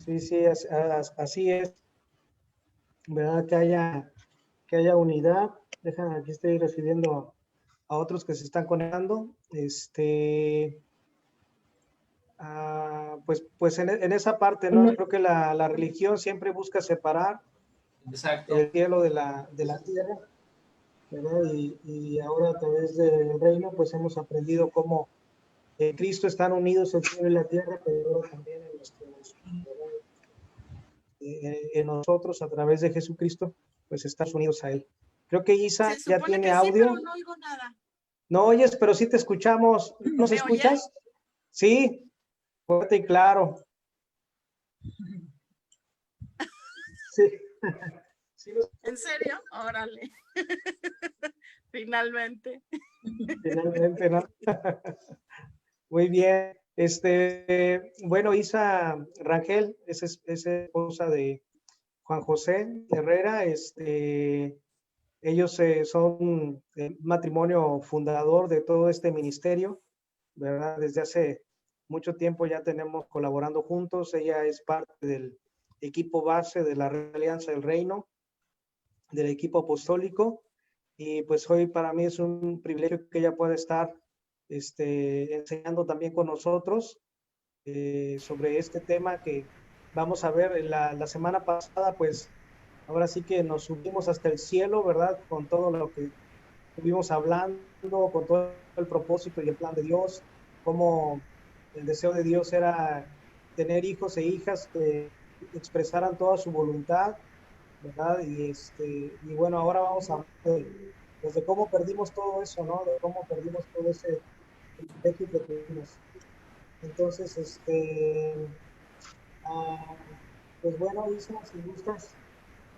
Sí, sí, así es, ¿verdad? Que haya unidad. Déjame, aquí estoy recibiendo a otros que se están conectando. Pues en esa parte, ¿no? Creo que la religión siempre busca separar Exacto. el cielo de la tierra, ¿verdad? Y ahora a través del reino, pues hemos aprendido cómo en Cristo están unidos el cielo y la tierra, pero ahora también en nuestro espíritu, ¿verdad? En nosotros, a través de Jesucristo, pues estamos unidos a Él. Creo que Isa Se ya supone tiene que sí, audio. pero no oigo nada. No oyes, pero sí te escuchamos. ¿Nos ¿Me escuchas? oyes? Sí, fuerte y claro. Sí. Sí, ¿En serio? Órale. Finalmente. finalmente, ¿no? Muy bien. Bueno, Isa Rangel es esposa de Juan José Herrera. Ellos son el matrimonio fundador de todo este ministerio, ¿verdad? Desde hace mucho tiempo ya tenemos colaborando juntos. Ella es parte del equipo base de la Alianza del Reino, del equipo apostólico, y pues hoy para mí es un privilegio que ella pueda estar enseñando también con nosotros sobre este tema que vamos a ver. La semana pasada, pues ahora sí que nos subimos hasta el cielo, ¿verdad? Con todo lo que estuvimos hablando, con todo el propósito y el plan de Dios, cómo el deseo de Dios era tener hijos e hijas que expresaran toda su voluntad, ¿verdad? Y bueno, ahora vamos a hablar pues de cómo perdimos todo eso, ¿no? De cómo perdimos todo ese privilegio que tuvimos. Entonces, pues bueno, Isa, si gustas,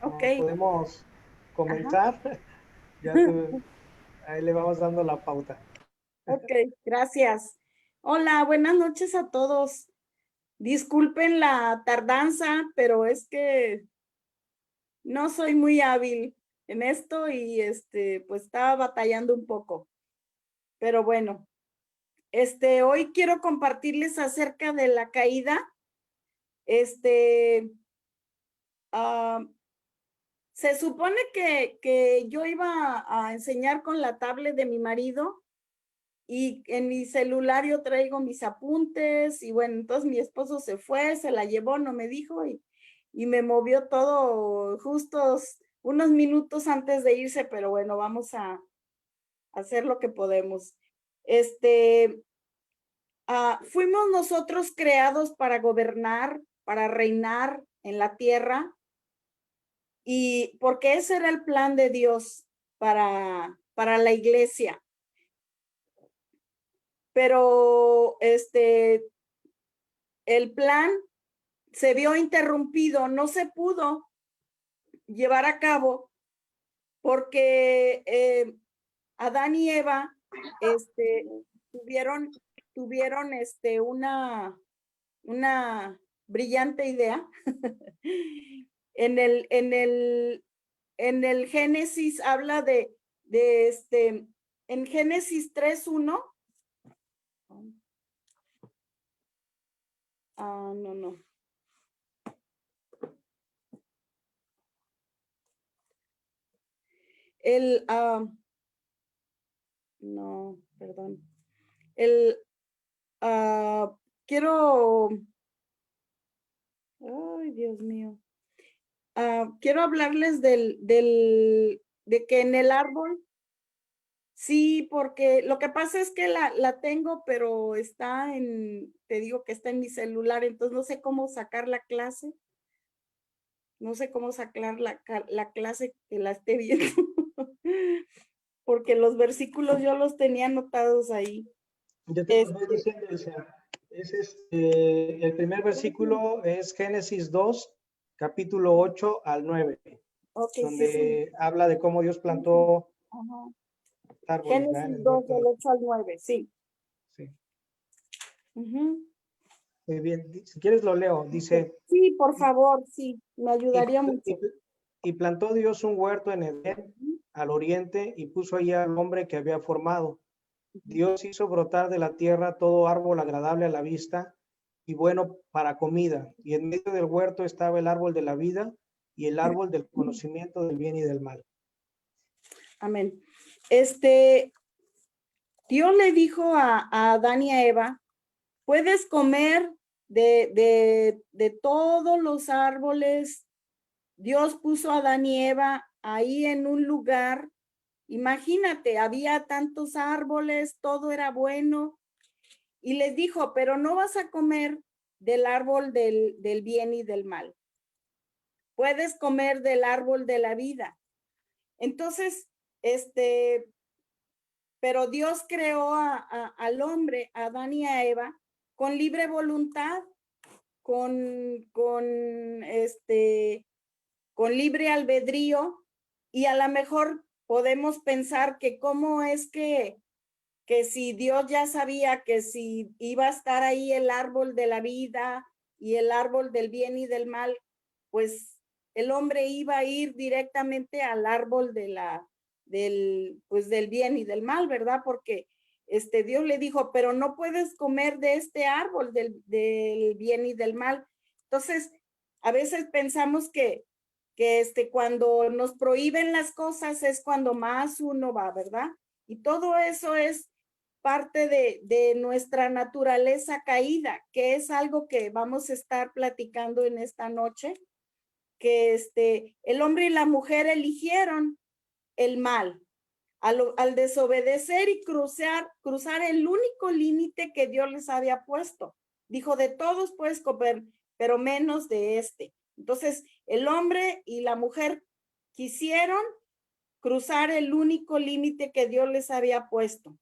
Ok. podemos comenzar. Ya ahí le vamos dando la pauta. Ok, gracias. Hola, buenas noches a todos. Disculpen la tardanza, pero es que no soy muy hábil en esto y pues estaba batallando un poco. Pero bueno, hoy quiero compartirles acerca de la caída. Ah, se supone que yo iba a enseñar con la tablet de mi marido y en mi celular yo traigo mis apuntes y bueno, entonces mi esposo se fue, se la llevó, no me dijo y me movió todo justos unos minutos antes de irse, pero bueno, vamos a hacer lo que podemos. Fuimos nosotros creados para gobernar, para reinar en la tierra y porque ese era el plan de Dios para la iglesia. Pero el plan se vio interrumpido, no se pudo llevar a cabo porque Adán y Eva tuvieron una brillante idea. En el Génesis habla en Génesis 3:1. No. No, perdón. Quiero, ay, Dios mío. Quiero hablarles de que en el árbol, sí, porque lo que pasa es que la tengo, pero te digo que está en mi celular, entonces no sé cómo sacar la clase. No sé cómo sacar la clase que la esté viendo, porque los versículos yo los tenía anotados ahí. Yo te lo voy diciendo, el primer versículo es Génesis 2, capítulo 8 al 9, Okay, donde sí. habla de cómo Dios plantó árboles. Génesis 2, del 8 al 9, sí. Sí. Muy bien, si quieres lo leo, dice. Sí, por favor, sí, me ayudaría mucho. Y plantó Dios un huerto en Edén, al oriente, y puso allí al hombre que había formado. Dios hizo brotar de la tierra todo árbol agradable a la vista y bueno para comida. Y en medio del huerto estaba el árbol de la vida y el árbol del conocimiento del bien y del mal. Amén. Dios le dijo a Adán y a Eva, puedes comer de todos los árboles. Dios puso a Adán y Eva ahí en un lugar. Imagínate, había tantos árboles, todo era bueno. Y les dijo, pero no vas a comer del árbol del bien y del mal. Puedes comer del árbol de la vida. Entonces, pero Dios creó al hombre, a Adán y a Eva, con libre voluntad, con libre albedrío, y a lo mejor podemos pensar que cómo es que si Dios ya sabía que si iba a estar ahí el árbol de la vida y el árbol del bien y del mal, pues el hombre iba a ir directamente al árbol del bien y del mal, ¿verdad? Porque Dios le dijo, pero no puedes comer de este árbol del bien y del mal. Entonces, a veces pensamos que cuando nos prohíben las cosas es cuando más uno va, ¿verdad? Y todo eso es parte de nuestra naturaleza caída, que es algo que vamos a estar platicando en esta noche, que el hombre y la mujer eligieron el mal al desobedecer y cruzar el único límite que Dios les había puesto. Dijo, de todos puedes comer, pero menos de este. Entonces, el hombre y la mujer quisieron cruzar el único límite que Dios les había puesto.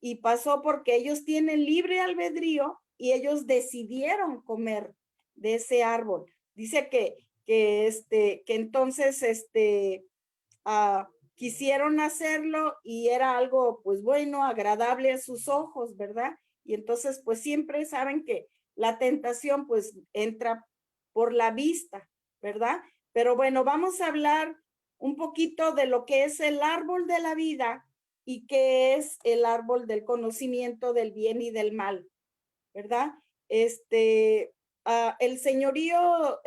Y pasó porque ellos tienen libre albedrío y ellos decidieron comer de ese árbol. Dice que entonces quisieron hacerlo y era algo pues bueno, agradable a sus ojos, ¿verdad? Y entonces pues siempre saben que la tentación pues entra por la vista, ¿verdad? Pero bueno, vamos a hablar un poquito de lo que es el árbol de la vida y qué es el árbol del conocimiento del bien y del mal, ¿verdad? El señorío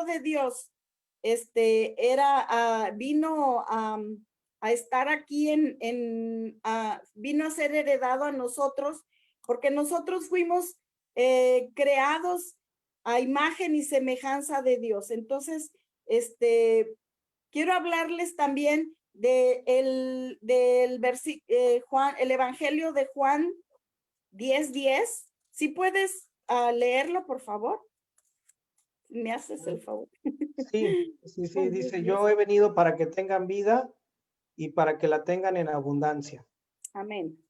de Dios, vino a estar aquí vino a ser heredado a nosotros, porque nosotros fuimos creados a imagen y semejanza de Dios. Entonces, quiero hablarles también del Juan, el Evangelio de Juan 10:10. Si puedes leerlo, por favor. ¿Me haces el favor? Sí, dice, yo he venido para que tengan vida y para que la tengan en abundancia. Amén.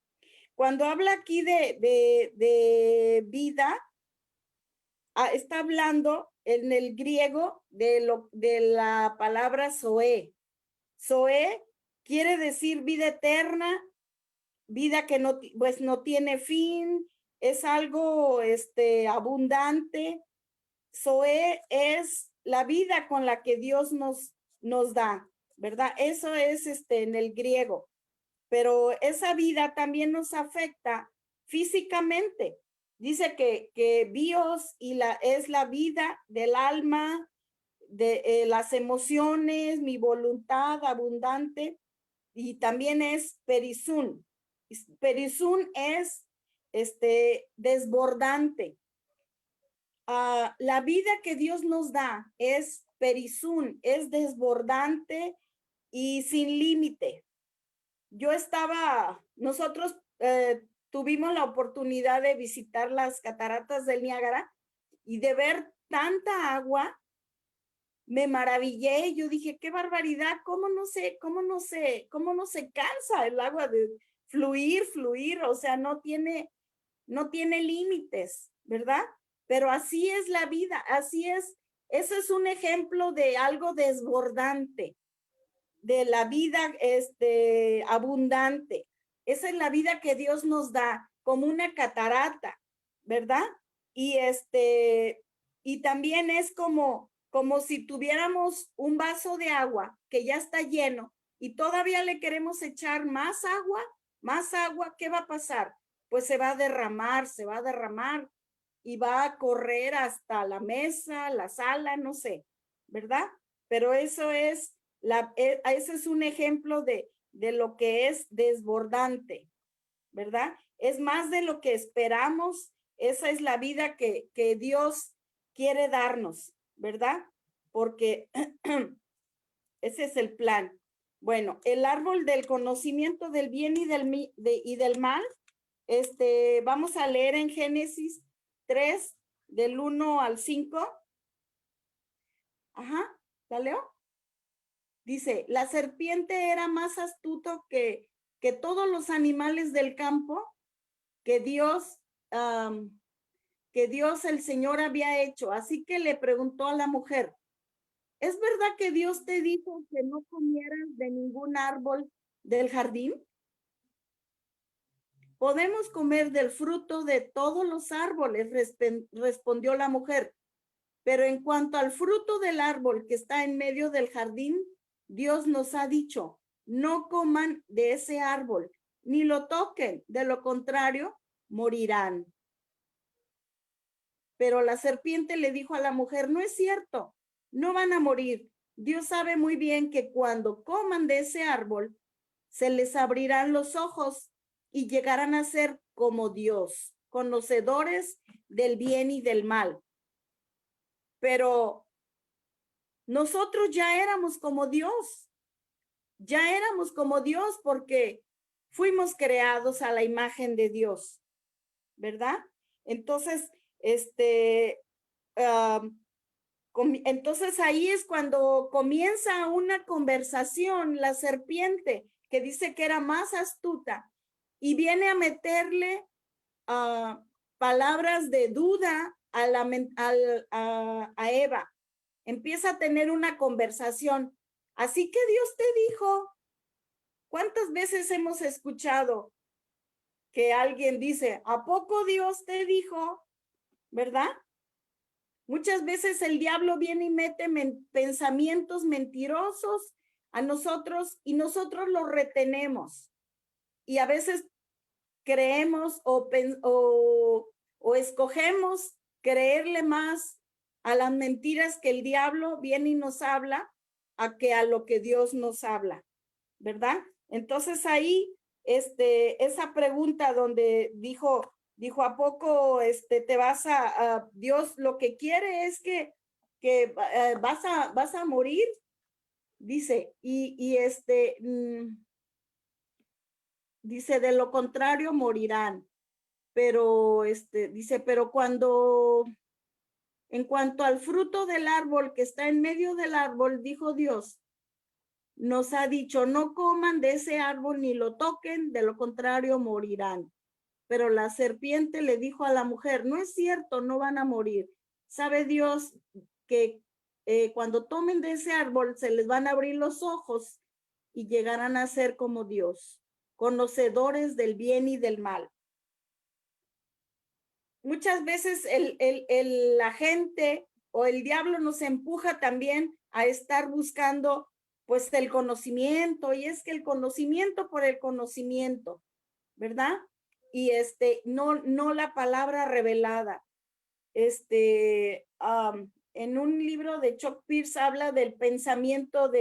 Cuando habla aquí de vida, está hablando en el griego de la palabra zoe. Zoe quiere decir vida eterna, vida que no tiene fin, es algo abundante. Zoe es la vida con la que Dios nos da, ¿verdad? Eso es en el griego. Pero esa vida también nos afecta físicamente. Dice que bios es la vida del alma, de las emociones, mi voluntad abundante, y también es perisún. Perisún es desbordante. La vida que Dios nos da es perisún, es desbordante y sin límite. Nosotros tuvimos la oportunidad de visitar las cataratas del Niágara y de ver tanta agua, me maravillé. Yo dije, qué barbaridad, cómo no se cansa el agua de fluir, o sea, no tiene límites, ¿verdad? Pero así es la vida, así es. Ese es un ejemplo de algo desbordante, de la vida abundante. Esa es la vida que Dios nos da, como una catarata, ¿verdad? Y y también es como si tuviéramos un vaso de agua que ya está lleno y todavía le queremos echar más agua, ¿qué va a pasar? Pues se va a derramar. y va a correr hasta la mesa, la sala, no sé, ¿verdad? Pero eso es, ese es un ejemplo de lo que es desbordante, ¿verdad? Es más de lo que esperamos. Esa es la vida que Dios quiere darnos, ¿verdad? Porque ese es el plan. Bueno, el árbol del conocimiento del bien y del mal, vamos a leer en Génesis 3, del 1 al 5. Ajá, ¿la leo? Dice, la serpiente era más astuto que todos los animales del campo que Dios el Señor había hecho. Así que le preguntó a la mujer, ¿es verdad que Dios te dijo que no comieras de ningún árbol del jardín? Podemos comer del fruto de todos los árboles, respondió la mujer. Pero en cuanto al fruto del árbol que está en medio del jardín, Dios nos ha dicho, no coman de ese árbol, ni lo toquen, de lo contrario, morirán. Pero la serpiente le dijo a la mujer, no es cierto, no van a morir. Dios sabe muy bien que cuando coman de ese árbol, se les abrirán los ojos y llegarán a ser como Dios, conocedores del bien y del mal. Pero nosotros ya éramos como Dios, porque fuimos creados a la imagen de Dios, ¿verdad? Entonces, entonces ahí es cuando comienza una conversación, la serpiente, que dice que era más astuta, y viene a meterle palabras de duda a Eva. Empieza a tener una conversación. Así que Dios te dijo. ¿Cuántas veces hemos escuchado que alguien dice, ¿a poco Dios te dijo? ¿Verdad? Muchas veces el diablo viene y mete pensamientos mentirosos a nosotros y nosotros los retenemos. Y a veces creemos o escogemos creerle más a las mentiras que el diablo viene y nos habla que a lo que Dios nos habla, ¿verdad? Entonces ahí, esa pregunta donde dijo, ¿a poco te vas a Dios lo que quiere es que vas a morir? Dice, dice, de lo contrario morirán. Pero dice, pero en cuanto al fruto del árbol que está en medio del árbol, dijo Dios, nos ha dicho, no coman de ese árbol ni lo toquen, de lo contrario morirán. Pero la serpiente le dijo a la mujer, no es cierto, no van a morir. Sabe Dios que cuando tomen de ese árbol se les van a abrir los ojos y llegarán a ser como Dios, conocedores del bien y del mal. Muchas veces la gente o el diablo nos empuja también a estar buscando pues el conocimiento, y es que el conocimiento por el conocimiento, ¿verdad? Y no la palabra revelada. En un libro de Chuck Pierce habla del pensamiento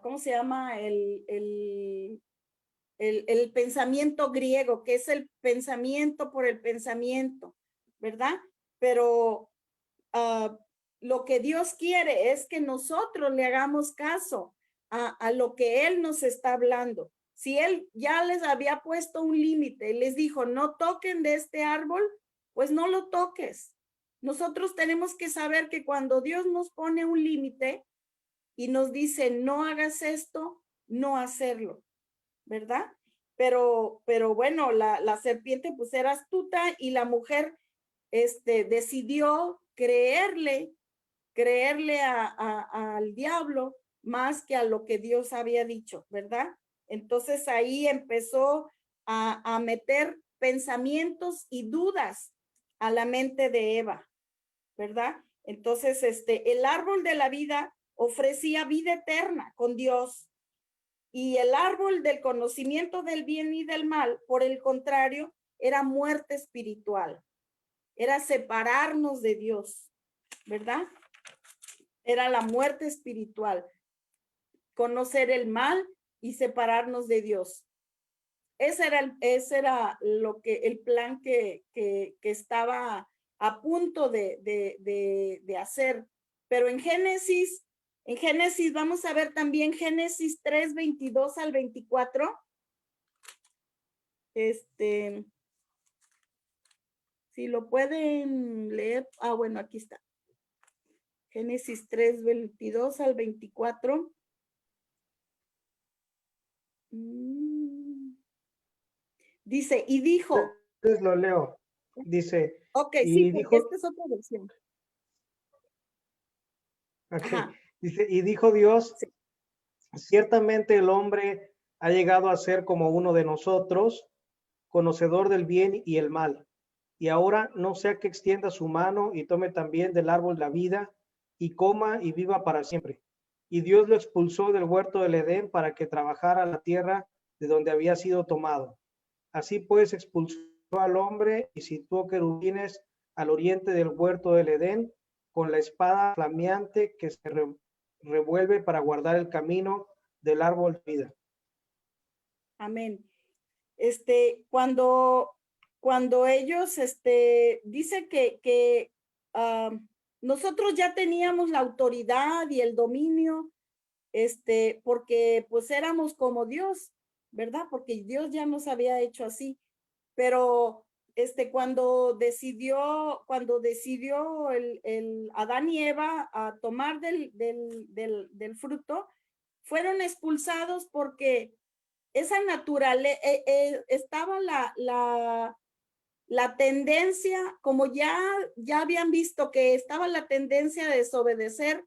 ¿cómo se llama? El pensamiento griego, que es el pensamiento por el pensamiento, ¿verdad? Pero lo que Dios quiere es que nosotros le hagamos caso a lo que Él nos está hablando. Si Él ya les había puesto un límite, les dijo, no toquen de este árbol, pues no lo toques. Nosotros tenemos que saber que cuando Dios nos pone un límite y nos dice, no hagas esto, no hacerlo, ¿verdad? Pero bueno, la serpiente pues era astuta y la mujer decidió creerle al diablo más que a lo que Dios había dicho, ¿verdad? Entonces ahí empezó a meter pensamientos y dudas a la mente de Eva, ¿verdad? Entonces el árbol de la vida ofrecía vida eterna con Dios, Y el árbol del conocimiento del bien y del mal, por el contrario, era muerte espiritual. Era separarnos de Dios, ¿verdad? Era la muerte espiritual. Conocer el mal y separarnos de Dios. Ese era el plan que estaba a punto de hacer. Pero en Génesis vamos a ver también Génesis 3, 22 al 24. Si lo pueden leer. Bueno, aquí está. Génesis 3, 22 al 24. Dice, y dijo. Entonces lo leo. Dice. Ok, y sí, dijo, esta es otra versión. Okay. Dice, y dijo Dios, sí, ciertamente el hombre ha llegado a ser como uno de nosotros, conocedor del bien y el mal. Y ahora no sea que extienda su mano y tome también del árbol la vida y coma y viva para siempre. Y Dios lo expulsó del huerto del Edén para que trabajara la tierra de donde había sido tomado. Así pues expulsó al hombre y situó querubines al oriente del huerto del Edén con la espada flameante que se revuelve para guardar el camino del árbol de vida. Amén. Cuando ellos, dice que nosotros ya teníamos la autoridad y el dominio, porque pues éramos como Dios, ¿verdad? Porque Dios ya nos había hecho así. Pero cuando decidió el Adán y Eva a tomar del fruto, fueron expulsados porque esa naturaleza, estaba la tendencia, como ya habían visto que estaba la tendencia de desobedecer,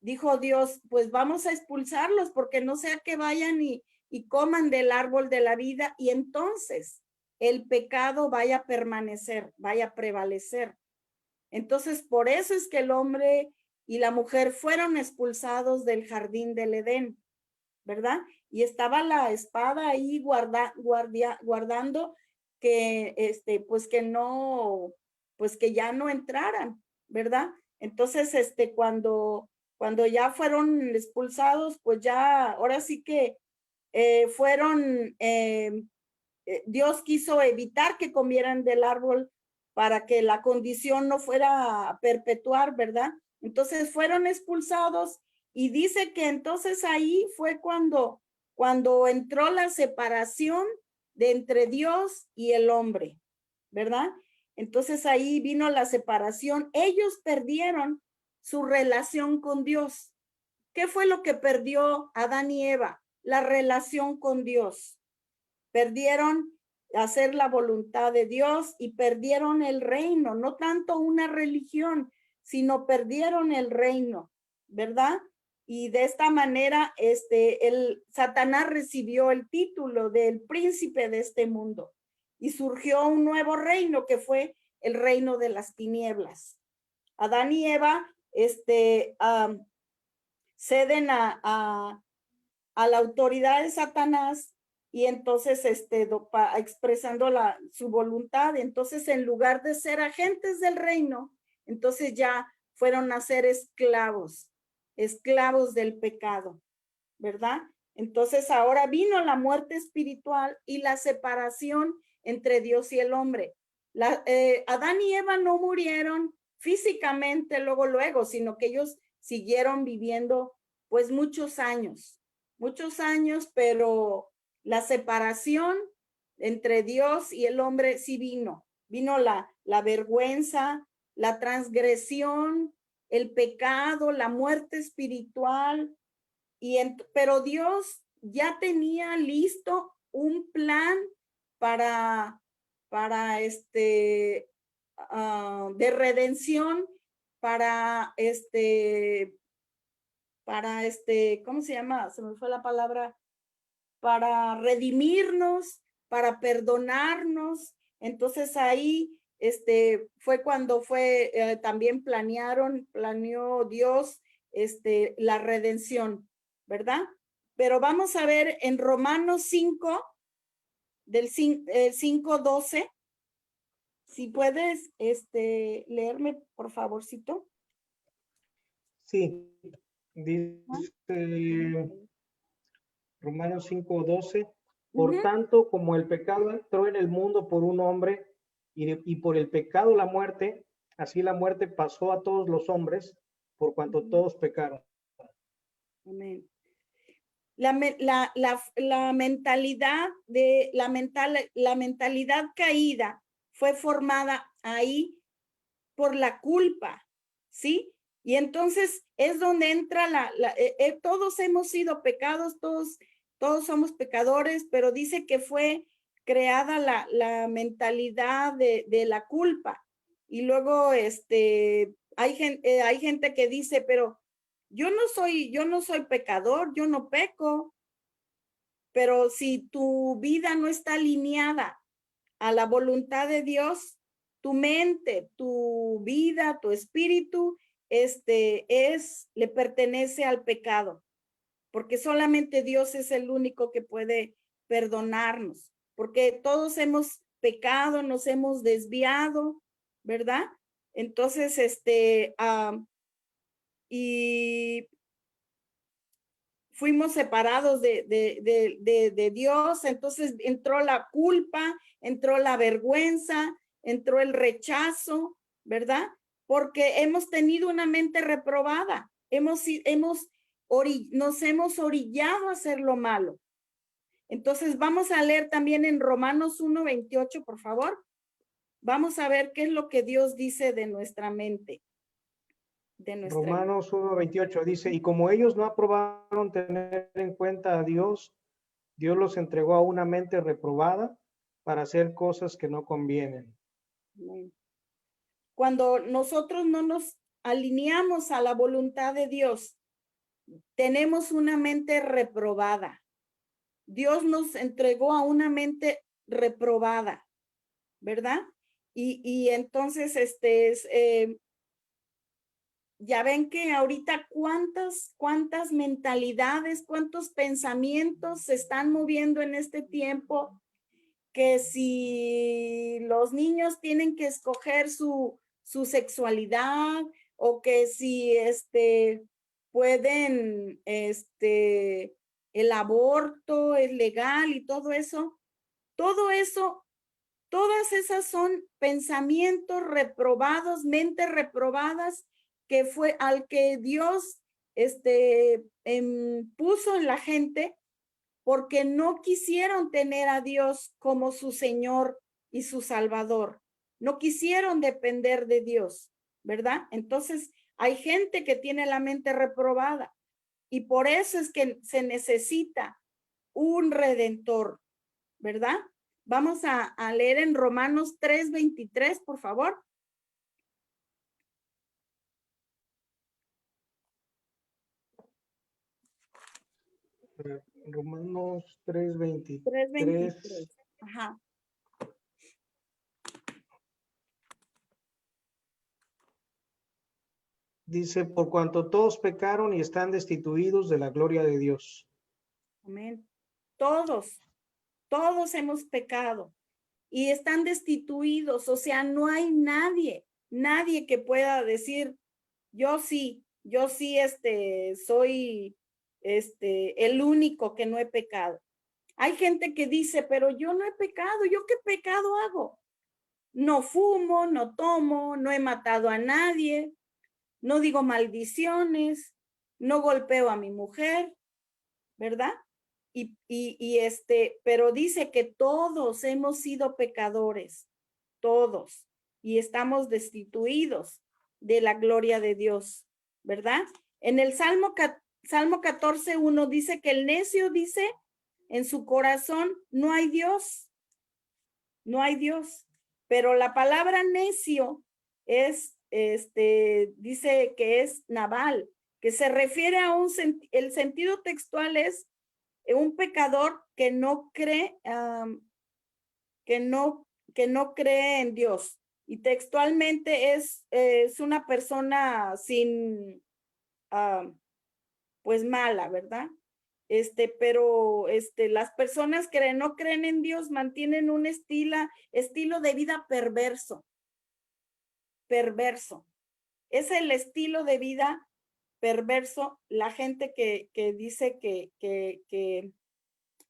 dijo Dios, pues vamos a expulsarlos porque no sea que vayan y coman del árbol de la vida y entonces el pecado vaya a permanecer, vaya a prevalecer. Entonces, por eso es que el hombre y la mujer fueron expulsados del jardín del Edén, ¿verdad? Y estaba la espada ahí guardando que, pues que no, pues que ya no entraran, ¿verdad? Entonces, cuando ya fueron expulsados, pues ya, ahora sí que Dios quiso evitar que comieran del árbol para que la condición no fuera a perpetuar, ¿verdad? Entonces fueron expulsados y dice que entonces ahí fue cuando entró la separación de entre Dios y el hombre, ¿verdad? Entonces ahí vino la separación. Ellos perdieron su relación con Dios. ¿Qué fue lo que perdió Adán y Eva? La relación con Dios. Perdieron hacer la voluntad de Dios y perdieron el reino, no tanto una religión, sino perdieron el reino, ¿verdad? Y de esta manera, el Satanás recibió el título del príncipe de este mundo y surgió un nuevo reino que fue el reino de las tinieblas. Adán y Eva, ceden a la autoridad de Satanás y entonces expresando su voluntad. Entonces, en lugar de ser agentes del reino, entonces ya fueron a ser esclavos del pecado, ¿verdad? Entonces ahora vino la muerte espiritual y la separación entre Dios y el hombre. Adán y Eva no murieron físicamente luego, sino que ellos siguieron viviendo pues muchos años, pero la separación entre Dios y el hombre sí vino la vergüenza, la transgresión, el pecado, la muerte espiritual, pero Dios ya tenía listo un plan para de redención, para ¿cómo se llama? Se me fue la palabra, para redimirnos, para perdonarnos. Entonces ahí fue cuando también planeó Dios la redención, ¿verdad? pero vamos a ver en Romanos 5, del 5:12. Si puedes leerme, por favorcito. Sí, dice Romanos 5:12. Por tanto, como el pecado entró en el mundo por un hombre y por el pecado la muerte, así la muerte pasó a todos los hombres por cuanto todos pecaron. Amén. La mentalidad la mentalidad caída fue formada ahí por la culpa, ¿sí? Y entonces es donde entra todos hemos sido pecados, todos somos pecadores, pero dice que fue creada la mentalidad de la culpa. Y luego hay gente que dice, pero yo no soy pecador, yo no peco, pero si tu vida no está alineada a la voluntad de Dios, tu mente, tu vida, tu espíritu, le pertenece al pecado, porque solamente Dios es el único que puede perdonarnos, porque todos hemos pecado, nos hemos desviado, ¿verdad? Entonces, y fuimos separados de Dios, entonces entró la culpa, entró la vergüenza, entró el rechazo, ¿verdad? Porque hemos tenido una mente reprobada, nos hemos orillado a hacer lo malo. Entonces vamos a leer también en Romanos 1:28, por favor. Vamos a ver qué es lo que Dios dice de nuestra mente. Romanos 1:28 dice, y como ellos no aprobaron tener en cuenta a Dios, Dios los entregó a una mente reprobada para hacer cosas que no convienen. Cuando nosotros no nos alineamos a la voluntad de Dios, tenemos una mente reprobada. Dios nos entregó a una mente reprobada, ¿verdad? Y entonces, ya ven que ahorita cuántas mentalidades, cuántos pensamientos se están moviendo en este tiempo, que si los niños tienen que escoger su sexualidad, o que si pueden, el aborto es legal y todo eso, todas esas son pensamientos reprobados, mentes reprobadas, que fue al que Dios puso en la gente, porque no quisieron tener a Dios como su Señor y su Salvador. No quisieron depender de Dios, ¿verdad? Entonces, hay gente que tiene la mente reprobada, y por eso es que se necesita un redentor, ¿verdad? Vamos a leer en Romanos 3:23, por favor. Romanos 3:23. 3:23. Ajá. Dice, por cuanto todos pecaron y están destituidos de la gloria de Dios. Amén. Todos hemos pecado y están destituidos, o sea, no hay nadie que pueda decir, yo sí, soy el único que no he pecado. Hay gente que dice, pero yo no he pecado, ¿yo qué pecado hago? No fumo, no tomo, no he matado a nadie, no digo maldiciones, no golpeo a mi mujer, ¿verdad? Pero dice que todos hemos sido pecadores, todos, y estamos destituidos de la gloria de Dios, ¿verdad? En el Salmo 14:1 dice que el necio dice en su corazón, no hay Dios, no hay Dios, pero la palabra necio es, dice que es Nabal, que se refiere a el sentido textual es un pecador que no cree, que no cree en Dios. Y textualmente es una persona sin, pues mala, ¿verdad? pero las personas que no creen en Dios mantienen un estilo de vida perverso. Es el estilo de vida perverso, la gente que dice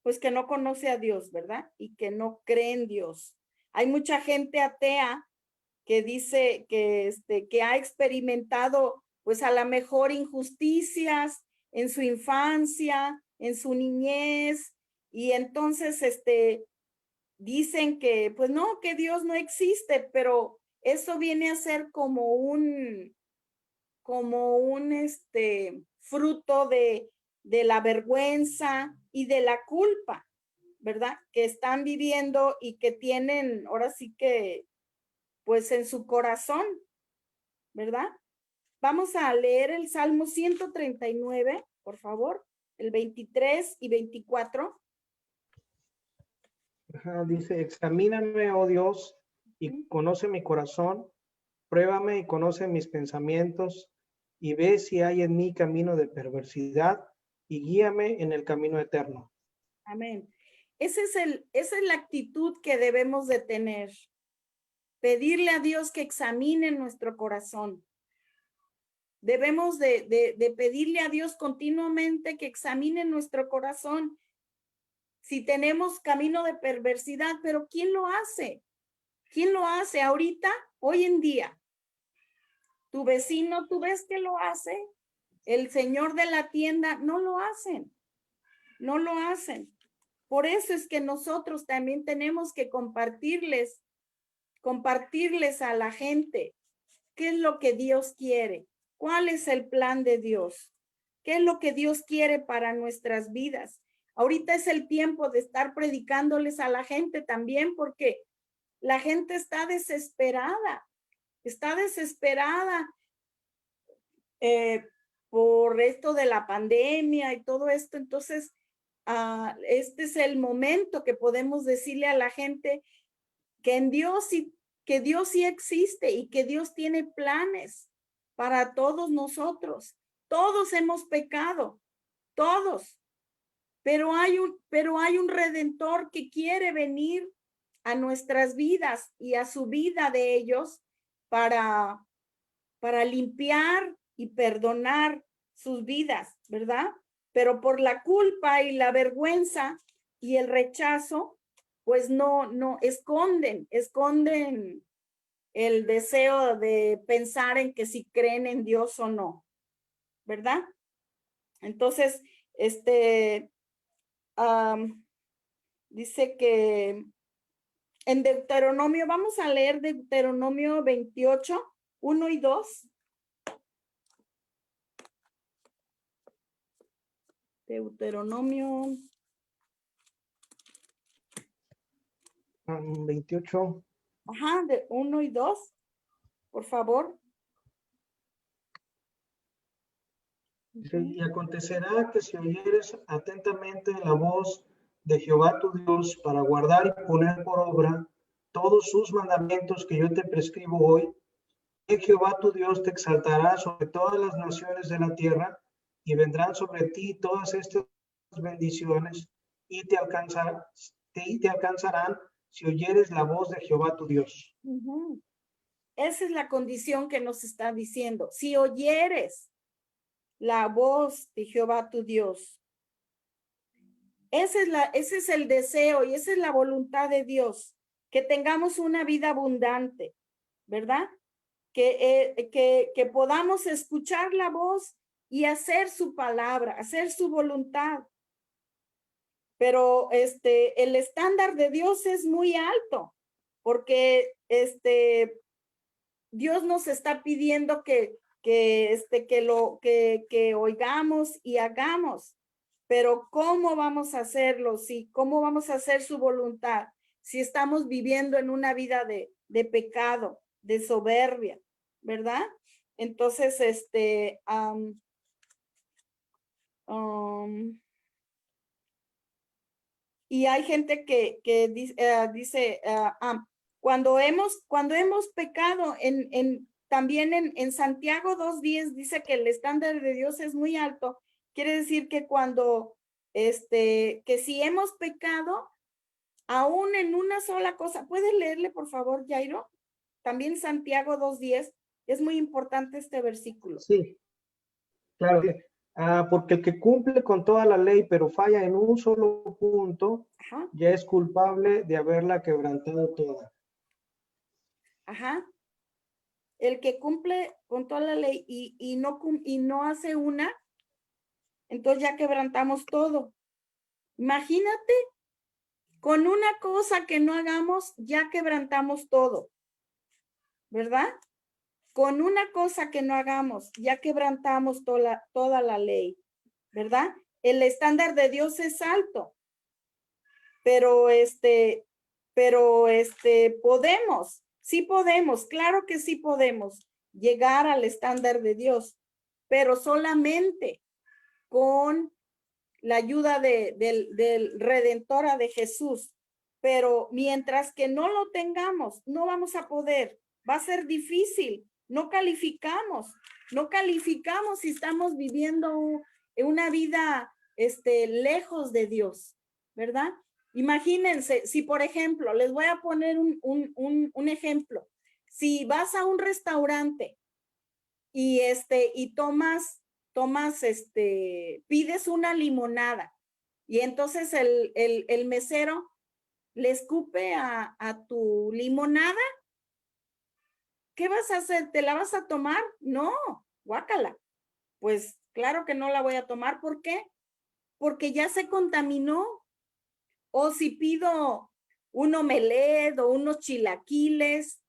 pues que no conoce a Dios, ¿verdad? Y que no cree en Dios. Hay mucha gente atea que dice que ha experimentado, pues a lo mejor injusticias en su infancia, en su niñez, y entonces dicen que, pues no, que Dios no existe, pero eso viene a ser como un fruto de la vergüenza y de la culpa, ¿verdad? Que están viviendo y que tienen, ahora sí que, pues en su corazón, ¿verdad? Vamos a leer el Salmo 139, por favor, el 23 y 24. Dice, examíname, oh Dios, y conoce mi corazón, pruébame y conoce mis pensamientos, y ve si hay en mí camino de perversidad, y guíame en el camino eterno. Amén. Esa es la actitud que debemos de tener. Pedirle a Dios que examine nuestro corazón. Debemos de pedirle a Dios continuamente que examine nuestro corazón. Si tenemos camino de perversidad, pero ¿quién lo hace? ¿Quién lo hace ahorita, hoy en día? ¿Tu vecino, tú ves que lo hace? El señor de la tienda, no lo hacen. No lo hacen. Por eso es que nosotros también tenemos que compartirles a la gente qué es lo que Dios quiere, cuál es el plan de Dios, qué es lo que Dios quiere para nuestras vidas. Ahorita es el tiempo de estar predicándoles a la gente también, porque la gente está desesperada por esto de la pandemia y todo esto. Entonces, este es el momento que podemos decirle a la gente que que Dios sí existe y que Dios tiene planes para todos nosotros. Todos hemos pecado, todos, pero hay un redentor que quiere venir a nuestras vidas y a su vida de ellos para limpiar y perdonar sus vidas, ¿verdad? Pero por la culpa y la vergüenza y el rechazo, pues no esconden el deseo de pensar en que si creen en Dios o no, ¿verdad? Entonces, dice que en Deuteronomio, vamos a leer Deuteronomio 28, 1 y 2. Deuteronomio 28. Ajá, de 1 y 2, por favor. Dice, y acontecerá que si oyeres atentamente la voz de Jehová tu Dios para guardar y poner por obra todos sus mandamientos que yo te prescribo hoy, que Jehová tu Dios te exaltará sobre todas las naciones de la tierra y vendrán sobre ti todas estas bendiciones y te alcanzarán si oyeres la voz de Jehová tu Dios. Esa es la condición que nos está diciendo. Si oyeres la voz de Jehová tu Dios. Ese es el deseo y esa es la voluntad de Dios, que tengamos una vida abundante, ¿verdad? Que podamos escuchar la voz y hacer su palabra, hacer su voluntad. Pero el estándar de Dios es muy alto, porque Dios nos está pidiendo que oigamos y hagamos. Pero ¿cómo vamos a hacerlo? ¿Cómo vamos a hacer su voluntad? Si estamos viviendo en una vida de pecado, de soberbia, ¿verdad? Entonces, y hay gente que dice, cuando hemos pecado, también en Santiago 2:10 dice que el estándar de Dios es muy alto. Quiere decir que cuando que si hemos pecado, aún en una sola cosa. ¿Puedes leerle, por favor, Jairo? También Santiago 2:10. Es muy importante este versículo. Sí, claro. Porque el que cumple con toda la ley, pero falla en un solo punto, Ajá, ya es culpable de haberla quebrantado toda. ajá. El que cumple con toda la ley y no hace una, entonces ya quebrantamos todo. Imagínate, con una cosa que no hagamos, ya quebrantamos todo, ¿verdad? Con una cosa que no hagamos, ya quebrantamos toda la ley, ¿verdad? El estándar de Dios es alto, pero sí podemos, claro que sí podemos llegar al estándar de Dios, pero solamente con la ayuda del Redentora de Jesús. Pero mientras que no lo tengamos, no vamos a poder. Va a ser difícil. No calificamos si estamos viviendo una vida lejos de Dios, ¿verdad? Imagínense, si por ejemplo, les voy a poner un ejemplo. Si vas a un restaurante y pides una limonada y entonces el mesero le escupe a tu limonada, ¿qué vas a hacer? ¿Te la vas a tomar? No, guácala. Pues claro que no la voy a tomar. ¿Por qué? Porque ya se contaminó. O si pido un omelette o unos chilaquiles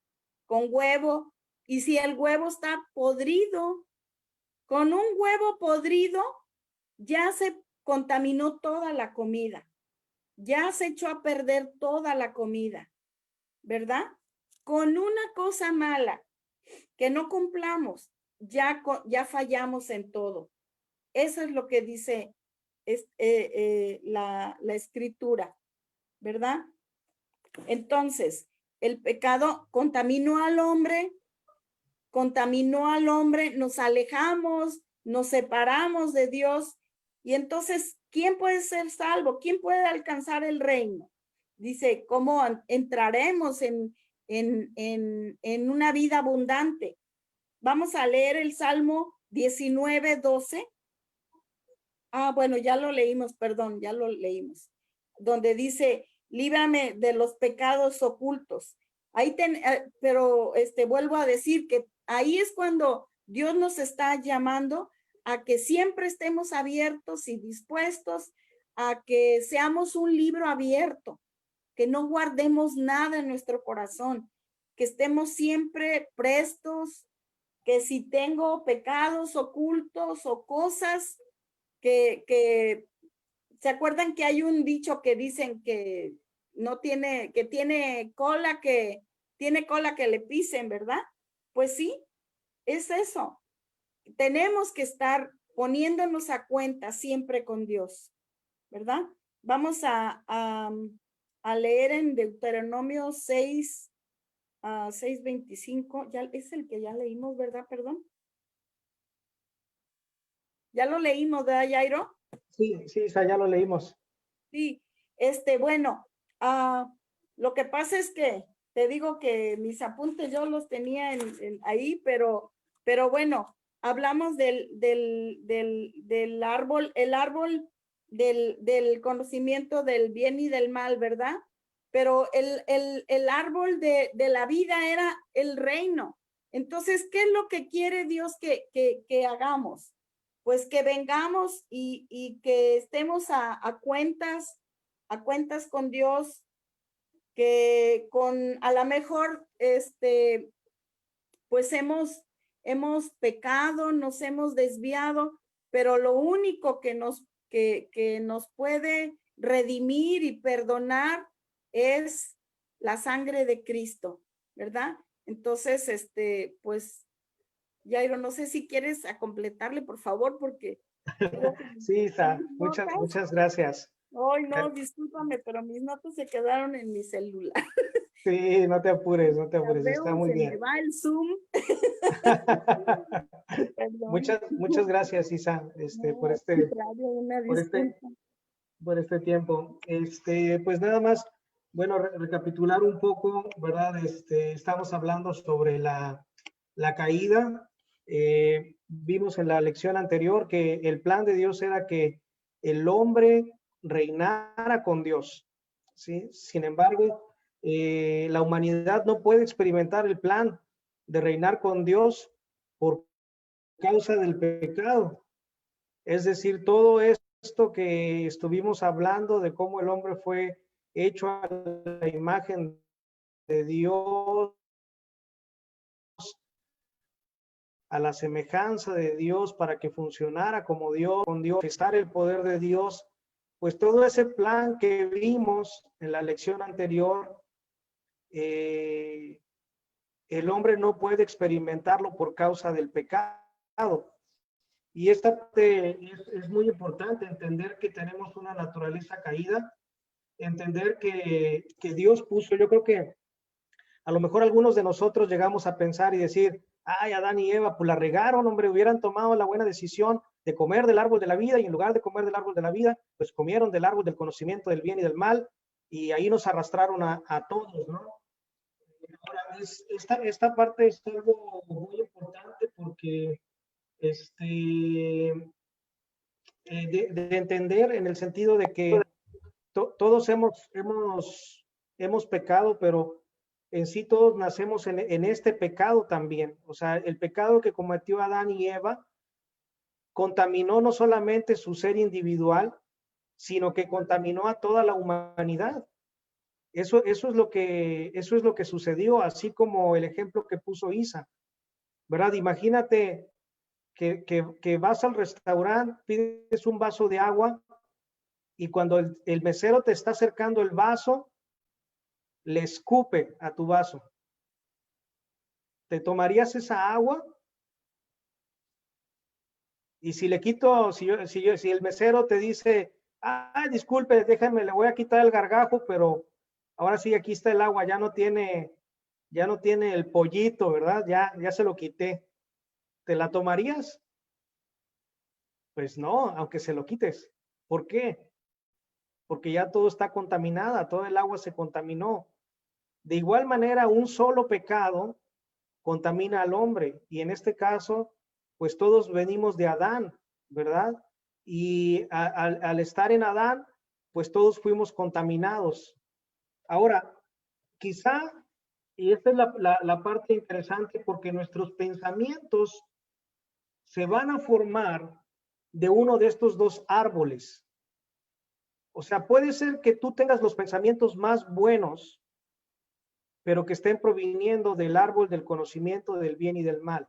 con huevo, y si el huevo está podrido, con un huevo podrido ya se contaminó toda la comida, ya se echó a perder toda la comida, ¿verdad? Con una cosa mala que no cumplamos, ya fallamos en todo. Eso es lo que dice la escritura, ¿verdad? Entonces, el pecado contaminó al hombre, nos alejamos, nos separamos de Dios. Y entonces, ¿quién puede ser salvo? ¿Quién puede alcanzar el reino? Dice, ¿cómo entraremos en una vida abundante? Vamos a leer el Salmo 19:12. Bueno, ya lo leímos, perdón, ya lo leímos. Donde dice, líbrame de los pecados ocultos. Pero vuelvo a decir que ahí es cuando Dios nos está llamando a que siempre estemos abiertos y dispuestos a que seamos un libro abierto, que no guardemos nada en nuestro corazón, que estemos siempre prestos, que si tengo pecados ocultos o cosas que ¿se acuerdan que hay un dicho que dicen que tiene cola que le pisen, ¿verdad? Pues sí, es eso. Tenemos que estar poniéndonos a cuenta siempre con Dios, ¿verdad? Vamos a leer en Deuteronomio 6:25. Ya es el que ya leímos, ¿verdad? Perdón. Ya lo leímos, ¿verdad, Jairo? Sí, ya lo leímos. Sí, bueno, lo que pasa es que te digo que mis apuntes yo los tenía ahí, pero bueno, hablamos del árbol, el árbol del conocimiento del bien y del mal, ¿verdad? Pero el árbol de la vida era el reino. Entonces, ¿qué es lo que quiere Dios que hagamos? Pues que vengamos y que estemos a cuentas con Dios, que a lo mejor, pues hemos pecado, nos hemos desviado, pero lo único que nos puede redimir y perdonar es la sangre de Cristo, ¿verdad? Entonces, pues, Jairo, no sé si quieres a completarle, por favor, porque... Sí, Isa, muchas gracias. Ay, no, discúlpame, pero mis notas se quedaron en mi celular. Sí, no te apures, Veo, está muy se bien. me va el Zoom. Perdón. Muchas gracias, Isa, No, por al contrario, una por este, disculpa. por este tiempo. Pues nada más, bueno, recapitular un poco, ¿verdad? Estamos hablando sobre la caída. Vimos en la lección anterior que el plan de Dios era que el hombre reinara con Dios, ¿sí? Sin embargo, la humanidad no puede experimentar el plan de reinar con Dios por causa del pecado. Es decir, todo esto que estuvimos hablando de cómo el hombre fue hecho a la imagen de Dios, a la semejanza de Dios, para que funcionara como Dios, con Dios, estar el poder de Dios, pues todo ese plan que vimos en la lección anterior, el hombre no puede experimentarlo por causa del pecado. Y esta parte es muy importante, entender que tenemos una naturaleza caída, entender que Dios puso, yo creo que a lo mejor algunos de nosotros llegamos a pensar y decir, ay, Adán y Eva, pues la regaron, hombre, hubieran tomado la buena decisión de comer del árbol de la vida, y en lugar de comer del árbol de la vida, pues comieron del árbol del conocimiento del bien y del mal, y ahí nos arrastraron a todos, ¿no? Ahora, esta parte es algo muy importante porque de entender en el sentido de que todos hemos pecado, pero en sí todos nacemos en este pecado también. O sea, el pecado que cometió Adán y Eva contaminó no solamente su ser individual, sino que contaminó a toda la humanidad. Eso es lo que sucedió, así como el ejemplo que puso Isa, ¿verdad? Imagínate que vas al restaurante, pides un vaso de agua, y cuando el mesero te está acercando el vaso, le escupe a tu vaso. ¿Te tomarías esa agua? Y si le quito, si el mesero te dice, disculpe, déjame, le voy a quitar el gargajo, pero ahora sí, aquí está el agua, ya no tiene el pollito, ¿verdad? Ya se lo quité. ¿Te la tomarías? Pues no, aunque se lo quites. ¿Por qué? Porque ya todo está contaminada, todo el agua se contaminó. De igual manera, un solo pecado contamina al hombre, y en este caso, pues todos venimos de Adán, ¿verdad? Y al estar en Adán, pues todos fuimos contaminados. Ahora, quizá, y esta es la parte interesante, porque nuestros pensamientos se van a formar de uno de estos dos árboles. O sea, puede ser que tú tengas los pensamientos más buenos, pero que estén proviniendo del árbol del conocimiento del bien y del mal,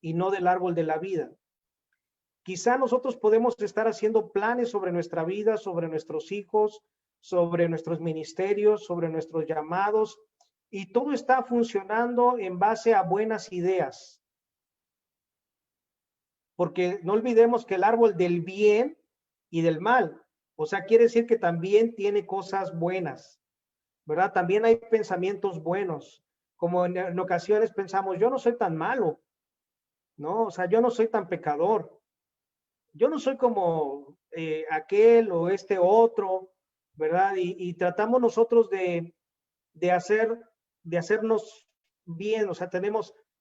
y no del árbol de la vida. Quizá nosotros podemos estar haciendo planes sobre nuestra vida, sobre nuestros hijos, sobre nuestros ministerios, sobre nuestros llamados, y todo está funcionando en base a buenas ideas. Porque no olvidemos que el árbol del bien y del mal, o sea, quiere decir que también tiene cosas buenas, ¿verdad? También hay pensamientos buenos, como en ocasiones pensamos, yo no soy tan malo, ¿no? O sea, yo no soy tan pecador, yo no soy como aquel o este otro, ¿verdad? Y tratamos nosotros de hacernos bien, o sea,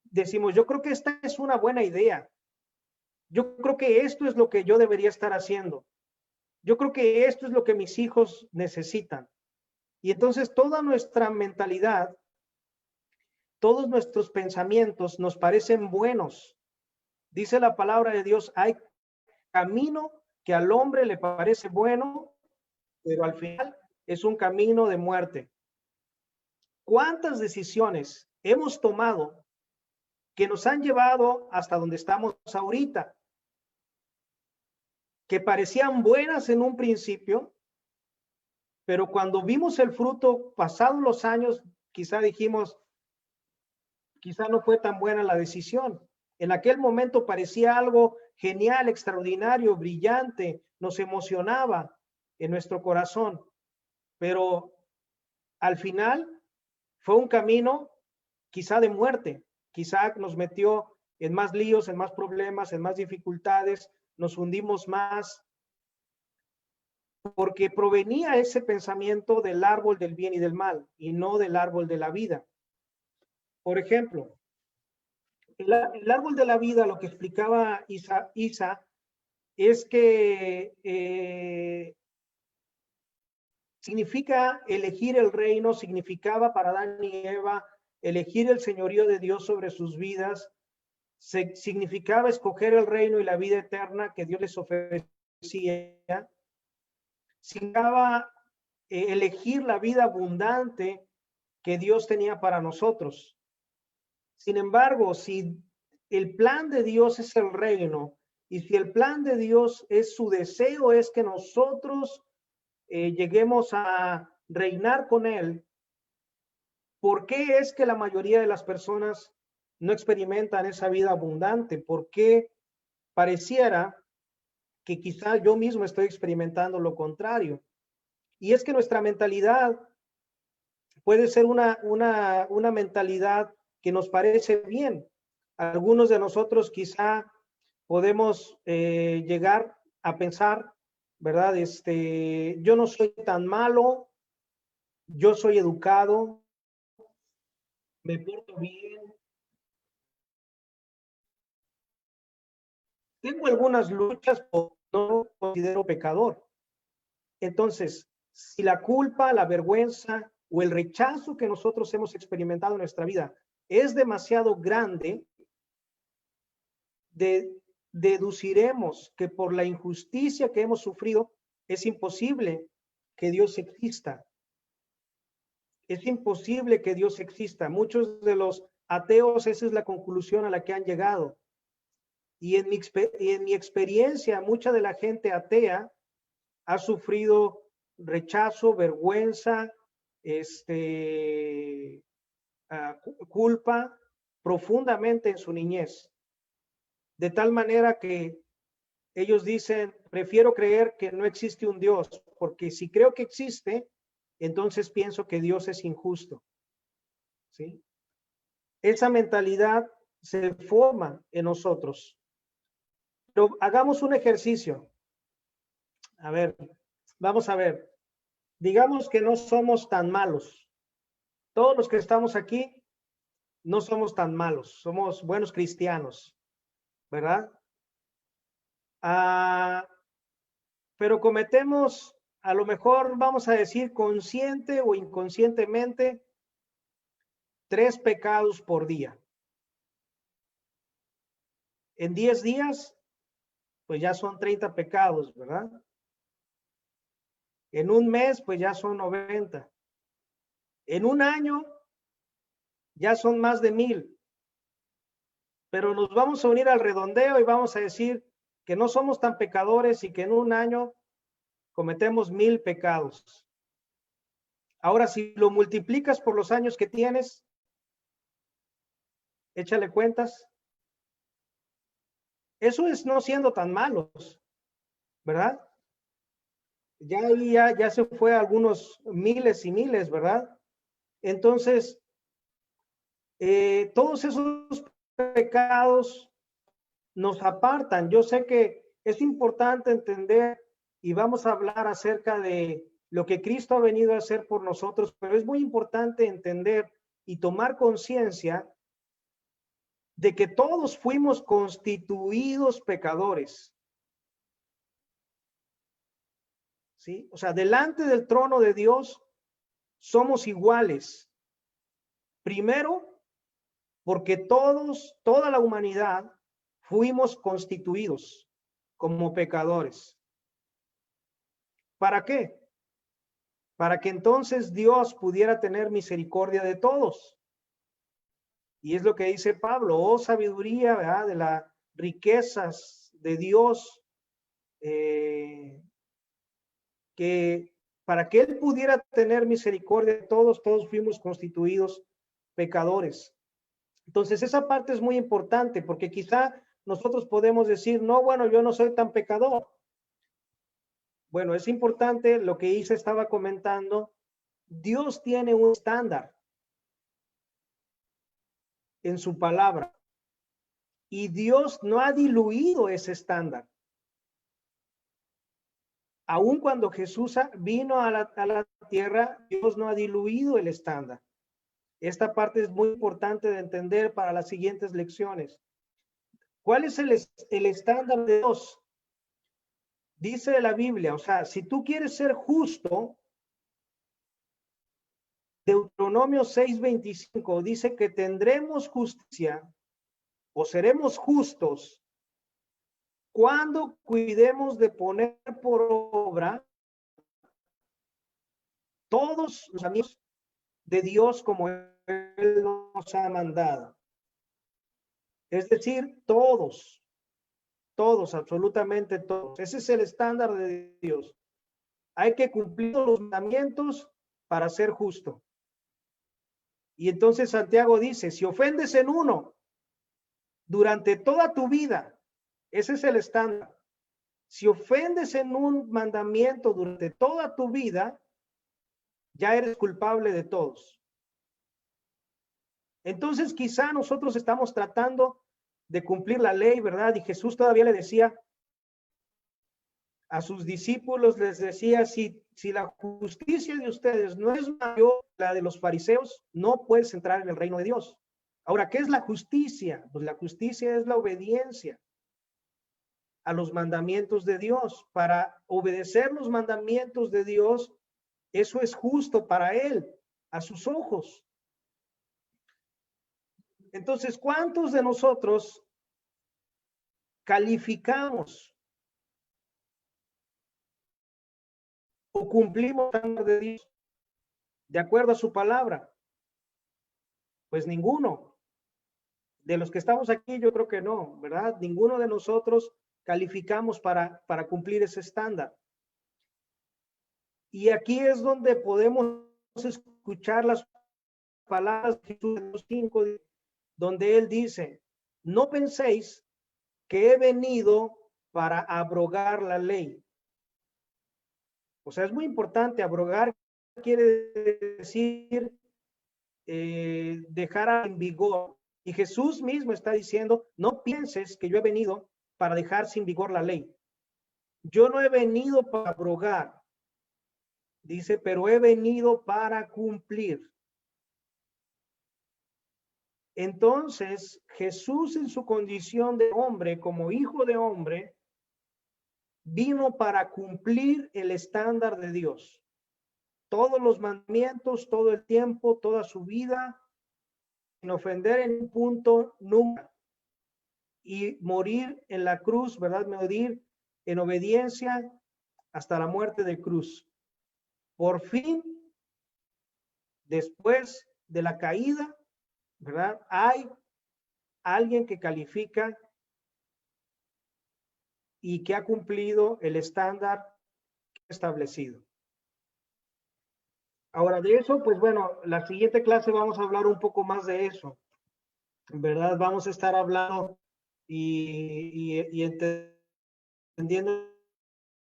decimos, yo creo que esta es una buena idea, yo creo que esto es lo que yo debería estar haciendo, yo creo que esto es lo que mis hijos necesitan. Y entonces toda nuestra mentalidad, todos nuestros pensamientos nos parecen buenos. Dice la palabra de Dios, hay camino que al hombre le parece bueno, pero al final es un camino de muerte. ¿Cuántas decisiones hemos tomado que nos han llevado hasta donde estamos ahorita? Que parecían buenas en un principio, pero cuando vimos el fruto, pasados los años, quizá dijimos, quizá no fue tan buena la decisión. En aquel momento parecía algo genial, extraordinario, brillante, nos emocionaba en nuestro corazón, pero al final fue un camino quizá de muerte, quizá nos metió en más líos, en más problemas, en más dificultades, nos hundimos más. porque provenía ese pensamiento del árbol del bien y del mal y no del árbol de la vida. Por ejemplo, el árbol de la vida, lo que explicaba Isa es que significa elegir el reino, significaba para Adán y Eva elegir el señorío de Dios sobre sus vidas, significaba escoger el reino y la vida eterna que Dios les ofrecía, significaba elegir la vida abundante que Dios tenía para nosotros. Sin embargo, si el plan de Dios es el reino y si el plan de Dios es su deseo, es que nosotros lleguemos a reinar con Él, ¿por qué es que la mayoría de las personas no experimentan esa vida abundante? ¿Por qué pareciera que quizá yo mismo estoy experimentando lo contrario? Y es que nuestra mentalidad puede ser una mentalidad que nos parece bien. Algunos de nosotros quizá podemos llegar a pensar, ¿verdad? Yo no soy tan malo, yo soy educado, me porto bien, tengo algunas luchas, pero no me considero pecador. Entonces, si la culpa, la vergüenza o el rechazo que nosotros hemos experimentado en nuestra vida es demasiado grande, deduciremos que por la injusticia que hemos sufrido es imposible que Dios exista. Es imposible que Dios exista. Muchos de los ateos, esa es la conclusión a la que han llegado. Y en mi experiencia, mucha de la gente atea ha sufrido rechazo, vergüenza, culpa profundamente en su niñez. De tal manera que ellos dicen, prefiero creer que no existe un Dios, porque si creo que existe, entonces pienso que Dios es injusto. ¿Sí? Esa mentalidad se forma en nosotros. Pero hagamos un ejercicio. A ver, vamos a ver. Digamos que no somos tan malos. Todos los que estamos aquí no somos tan malos. Somos buenos cristianos, ¿verdad? Pero cometemos, a lo mejor vamos a decir consciente o inconscientemente, 3 pecados por día. En 10 días, pues ya son 30 pecados, ¿verdad? En un mes, pues ya son 90. En un año, ya son más de 1000. Pero nos vamos a unir al redondeo y vamos a decir que no somos tan pecadores y que en un año cometemos 1000 pecados. Ahora, si lo multiplicas por los años que tienes, échale cuentas. Eso es no siendo tan malos, ¿verdad? Ya se fue a algunos miles y miles, ¿verdad? Entonces, todos esos pecados nos apartan. Yo sé que es importante entender y vamos a hablar acerca de lo que Cristo ha venido a hacer por nosotros, pero es muy importante entender y tomar conciencia de que todos fuimos constituidos pecadores. ¿Sí? O sea, delante del trono de Dios somos iguales. Primero, porque toda la humanidad fuimos constituidos como pecadores. ¿Para qué? Para que entonces Dios pudiera tener misericordia de todos. Y es lo que dice Pablo, oh sabiduría, ¿verdad? De las riquezas de Dios, que para que Él pudiera tener misericordia de todos, todos fuimos constituidos pecadores. Entonces esa parte es muy importante porque quizá nosotros podemos decir, no, bueno, yo no soy tan pecador. Bueno, es importante lo que Isa estaba comentando. Dios tiene un estándar en su palabra y Dios no ha diluido ese estándar. Aun cuando Jesús vino a la tierra, Dios no ha diluido el estándar. Esta parte es muy importante de entender para las siguientes lecciones. ¿Cuál es el estándar de Dios? Dice la Biblia, o sea, si tú quieres ser justo, Deuteronomio 6:25 dice que tendremos justicia o seremos justos cuando cuidemos de poner por obra todos los amigos de Dios como Él nos ha mandado. Es decir, todos, absolutamente todos. Ese es el estándar de Dios. Hay que cumplir los mandamientos para ser justo. Y entonces Santiago dice, si ofendes en uno durante toda tu vida, ese es el estándar. Si ofendes en un mandamiento durante toda tu vida, ya eres culpable de todos. Entonces quizá nosotros estamos tratando de cumplir la ley, ¿verdad? Y Jesús todavía le decía a sus discípulos, les decía, si la justicia de ustedes no es mayor que la de los fariseos, no puedes entrar en el reino de Dios. Ahora, ¿qué es la justicia? Pues la justicia es la obediencia a los mandamientos de Dios. Para obedecer los mandamientos de Dios, eso es justo para Él, a sus ojos. Entonces, ¿cuántos de nosotros calificamos o cumplimos el estándar de Dios de acuerdo a su palabra? Pues ninguno. De los que estamos aquí, yo creo que no, ¿verdad? Ninguno de nosotros calificamos para cumplir ese estándar. Y aquí es donde podemos escuchar las palabras de Jesús 5, donde Él dice, no penséis que he venido para abrogar la ley. O sea, es muy importante. Abrogar quiere decir dejar en vigor. Y Jesús mismo está diciendo, no pienses que yo he venido para dejar sin vigor la ley. Yo no he venido para abrogar, dice, pero he venido para cumplir. Entonces, Jesús en su condición de hombre, como hijo de hombre, vino para cumplir el estándar de Dios. Todos los mandamientos, todo el tiempo, toda su vida, sin ofender en un punto nunca. Y morir en la cruz, ¿verdad? Morir en obediencia hasta la muerte de cruz. Por fin, después de la caída, ¿verdad? Hay alguien que califica y que ha cumplido el estándar establecido. Ahora de eso, pues bueno, la siguiente clase vamos a hablar un poco más de eso, ¿verdad? Vamos a estar hablando y entendiendo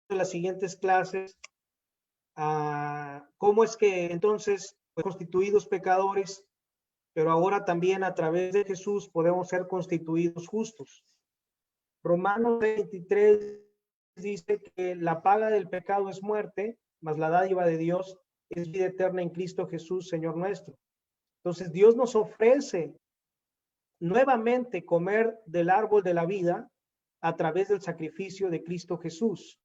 en las siguientes clases cómo es que entonces, pues, constituidos pecadores, pero ahora también a través de Jesús podemos ser constituidos justos. Romanos 23 dice que la paga del pecado es muerte, mas la dádiva de Dios es vida eterna en Cristo Jesús, Señor nuestro. Entonces Dios nos ofrece nuevamente comer del árbol de la vida a través del sacrificio de Cristo Jesús.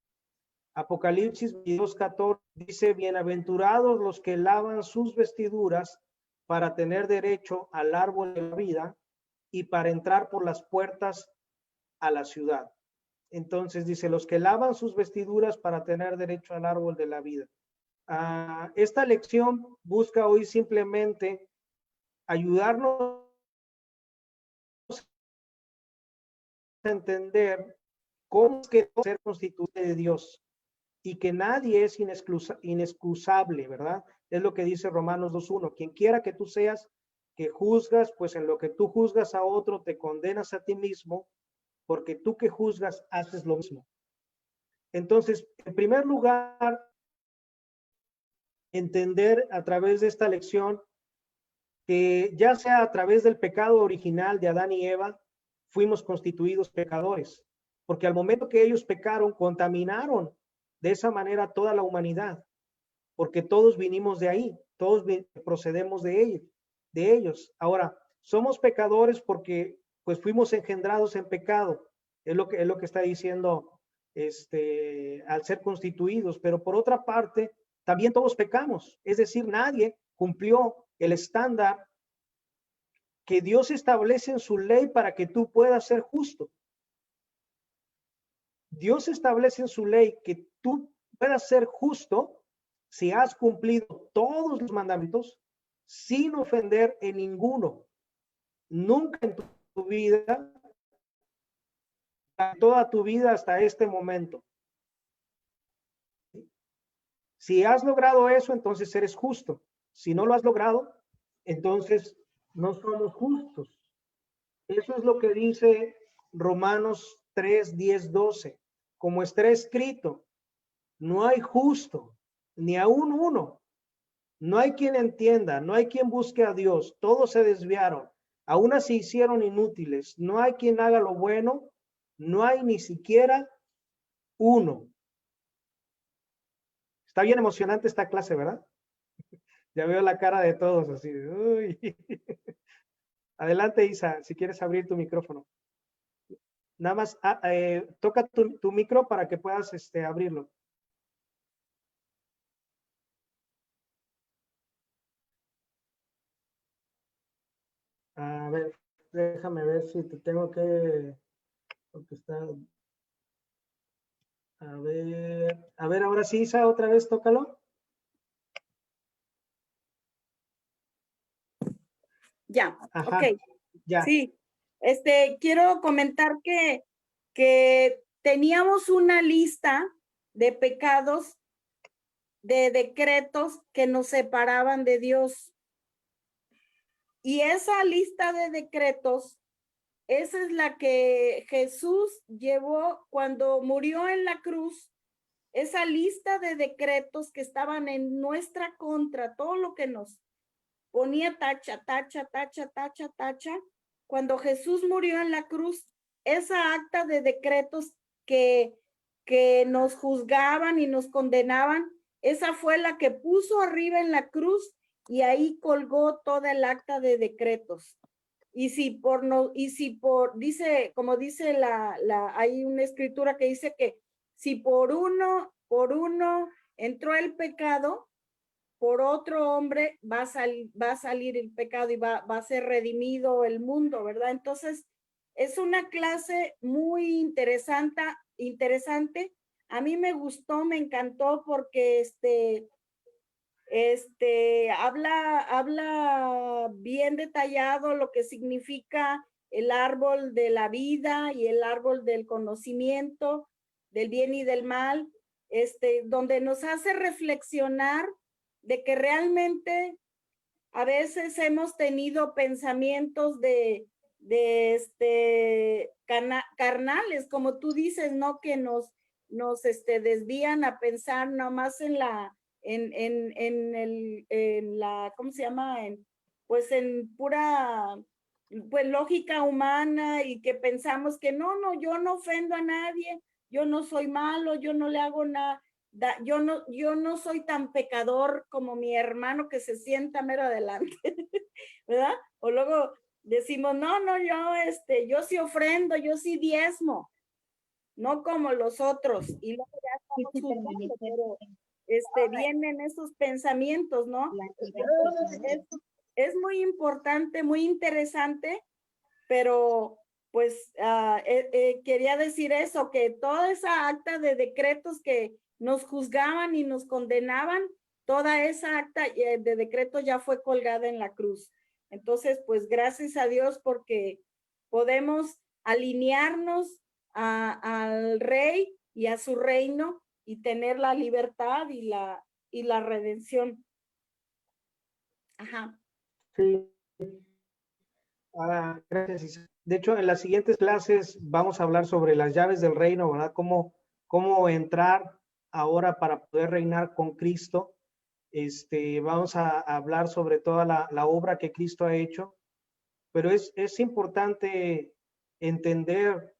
Apocalipsis 22:14 dice, bienaventurados los que lavan sus vestiduras para tener derecho al árbol de la vida y para entrar por las puertas a la ciudad. Entonces dice, los que lavan sus vestiduras para tener derecho al árbol de la vida. Esta lección busca hoy simplemente ayudarnos a entender cómo es que ser constituyente de Dios y que nadie es inexcusable, ¿verdad? Es lo que dice Romanos 2:1. Quien quiera que tú seas que juzgas, pues en lo que tú juzgas a otro te condenas a ti mismo, porque tú que juzgas haces lo mismo. Entonces, en primer lugar, entender a través de esta lección que ya sea a través del pecado original de Adán y Eva, fuimos constituidos pecadores, porque al momento que ellos pecaron, contaminaron de esa manera toda la humanidad, porque todos vinimos de ahí, todos procedemos de ellos. Ahora, somos pecadores porque pues fuimos engendrados en pecado, es lo que está diciendo al ser constituidos, pero por otra parte, también todos pecamos, es decir, nadie cumplió el estándar que Dios establece en su ley para que tú puedas ser justo. Dios establece en su ley que tú puedas ser justo si has cumplido todos los mandamientos sin ofender en ninguno. Nunca en tu vida, toda tu vida hasta este momento. Si has logrado eso, entonces eres justo. Si no lo has logrado, entonces no somos justos. Eso es lo que dice Romanos 3, 10, 12. Como está escrito, no hay justo, ni aún uno. No hay quien entienda, no hay quien busque a Dios. Todos se desviaron, aún se hicieron inútiles. No hay quien haga lo bueno, no hay ni siquiera uno. Está bien emocionante esta clase, ¿verdad? Ya veo la cara de todos así. Uy. Adelante, Isa, si quieres abrir tu micrófono. Nada más toca tu micro para que puedas abrirlo. A ver, déjame ver si te tengo que contestar. A ver, ahora sí, Isa, otra vez, tócalo. Ya, Ajá, ok. ya. Sí, quiero comentar que teníamos una lista de pecados, de decretos que nos separaban de Dios. Y esa lista de decretos, esa es la que Jesús llevó cuando murió en la cruz. Esa lista de decretos que estaban en nuestra contra, todo lo que nos ponía tacha, tacha, tacha, tacha, tacha. Cuando Jesús murió en la cruz, esa acta de decretos que nos juzgaban y nos condenaban, esa fue la que puso arriba en la cruz y ahí colgó toda el acta de decretos. Y si dice, como dice hay una escritura que dice que si por uno entró el pecado, por otro hombre va a salir el pecado y va a ser redimido el mundo, ¿verdad? Entonces, es una clase muy interesante. A mí me gustó, me encantó porque habla bien detallado lo que significa el árbol de la vida y el árbol del conocimiento, del bien y del mal, donde nos hace reflexionar de que realmente a veces hemos tenido pensamientos carnales, como tú dices, ¿no? Que nos desvían a pensar nomás en la, ¿cómo se llama? Pues en pura, pues lógica humana y que pensamos que no, yo no ofendo a nadie, yo no soy malo, yo no le hago nada. Yo no soy tan pecador como mi hermano que se sienta mero adelante, ¿verdad? O luego decimos, no, yo sí ofrendo, yo sí diezmo, no como los otros. Y luego ya estamos juzgando, pero vienen esos pensamientos, ¿no? Es muy importante, muy interesante, pero pues quería decir eso, que toda esa acta de decretos que nos juzgaban y nos condenaban, toda esa acta de decreto ya fue colgada en la cruz. Entonces, pues gracias a Dios porque podemos alinearnos al Rey y a su reino y tener la libertad y la redención. Ajá. Sí. Gracias, Isa. De hecho, en las siguientes clases vamos a hablar sobre las llaves del reino, ¿verdad? Cómo entrar ahora para poder reinar con Cristo. Vamos a hablar sobre toda la obra que Cristo ha hecho, pero es importante entender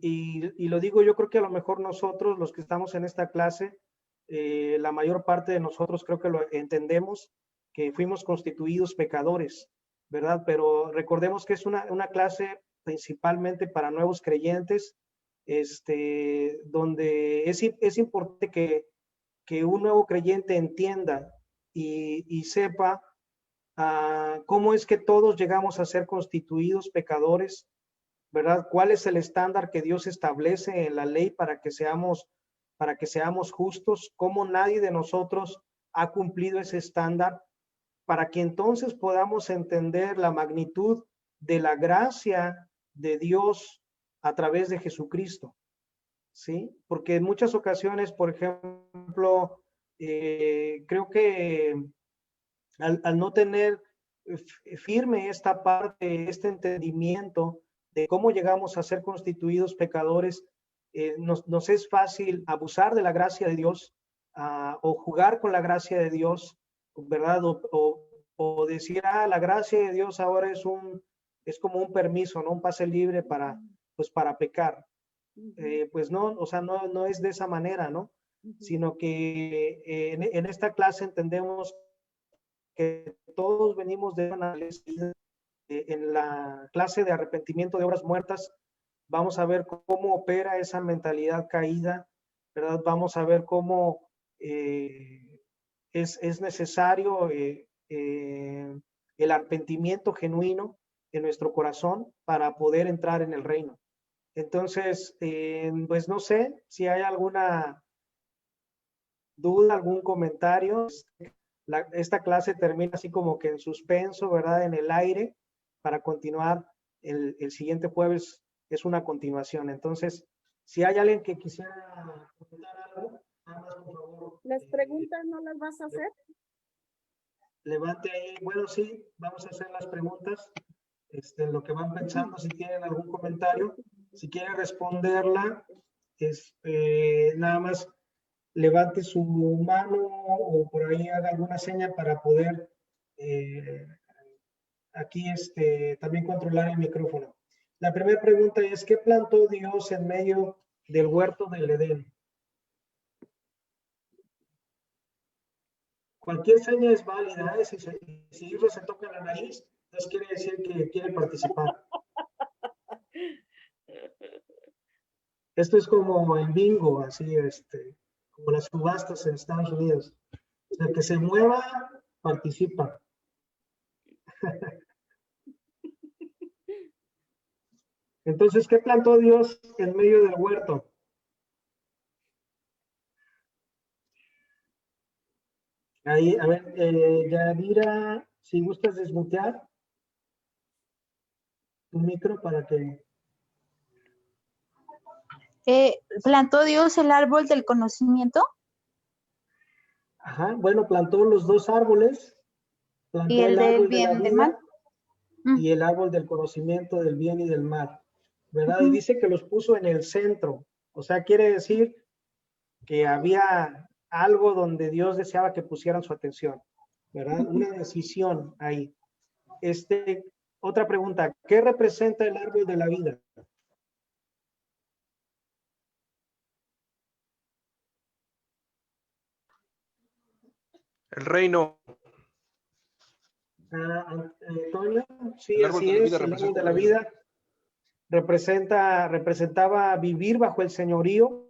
y lo digo, yo creo que a lo mejor nosotros, los que estamos en esta clase, la mayor parte de nosotros creo que lo entendemos, que fuimos constituidos pecadores, ¿verdad? Pero recordemos que es una clase principalmente para nuevos creyentes, donde es importante que un nuevo creyente entienda y sepa cómo es que todos llegamos a ser constituidos pecadores, ¿verdad? ¿Cuál es el estándar que Dios establece en la ley para que seamos justos? ¿Cómo nadie de nosotros ha cumplido ese estándar? Para que entonces podamos entender la magnitud de la gracia de Dios a través de Jesucristo, ¿sí? Porque en muchas ocasiones, por ejemplo, creo que al no tener firme esta parte, este entendimiento de cómo llegamos a ser constituidos pecadores, nos es fácil abusar de la gracia de Dios, o jugar con la gracia de Dios, ¿verdad? O decir, la gracia de Dios ahora es como un permiso, ¿no? Un pase libre para pecar. Pues no, o sea, no es de esa manera, ¿no? Sino que en esta clase entendemos que todos venimos de una necesidad. En la clase de arrepentimiento de obras muertas vamos a ver cómo opera esa mentalidad caída, ¿verdad? Vamos a ver cómo es necesario el arrepentimiento genuino en nuestro corazón para poder entrar en el reino. Entonces, pues no sé si hay alguna duda, algún comentario. Esta clase termina así como que en suspenso, ¿verdad? En el aire, para continuar el siguiente jueves. Es una continuación. Entonces, si hay alguien que quisiera comentar algo, nada más, por favor. ¿Las preguntas no las vas a hacer? Levante ahí. Bueno, sí, vamos a hacer las preguntas. Lo que van pensando, si tienen algún comentario, si quieren responderla, nada más levante su mano o por ahí haga alguna seña para poder aquí también controlar el micrófono. La primera pregunta es, ¿qué plantó Dios en medio del huerto del Edén? Cualquier seña es válida, ¿eh? Si Isra se toca la nariz, entonces quiere decir que quiere participar. Esto es como el bingo, así, como las subastas en Estados Unidos. O sea, que se mueva, participa. Entonces, ¿qué plantó Dios en medio del huerto? Ahí, a ver, Yadira, si gustas desmutear tu micro para que... ¿Plantó Dios el árbol del conocimiento? Ajá, bueno, plantó los dos árboles, plantó ¿Y el el del árbol de la bien y del vida mal? y el árbol del conocimiento del bien y del mal, ¿verdad? Y dice que los puso en el centro, o sea, quiere decir que había algo donde Dios deseaba que pusieran su atención, ¿verdad? Una decisión ahí. Otra pregunta, ¿qué representa el árbol de la vida? El reino. Antonio, sí, El árbol así de la es, vida el árbol de la representa vida representaba vivir bajo el señorío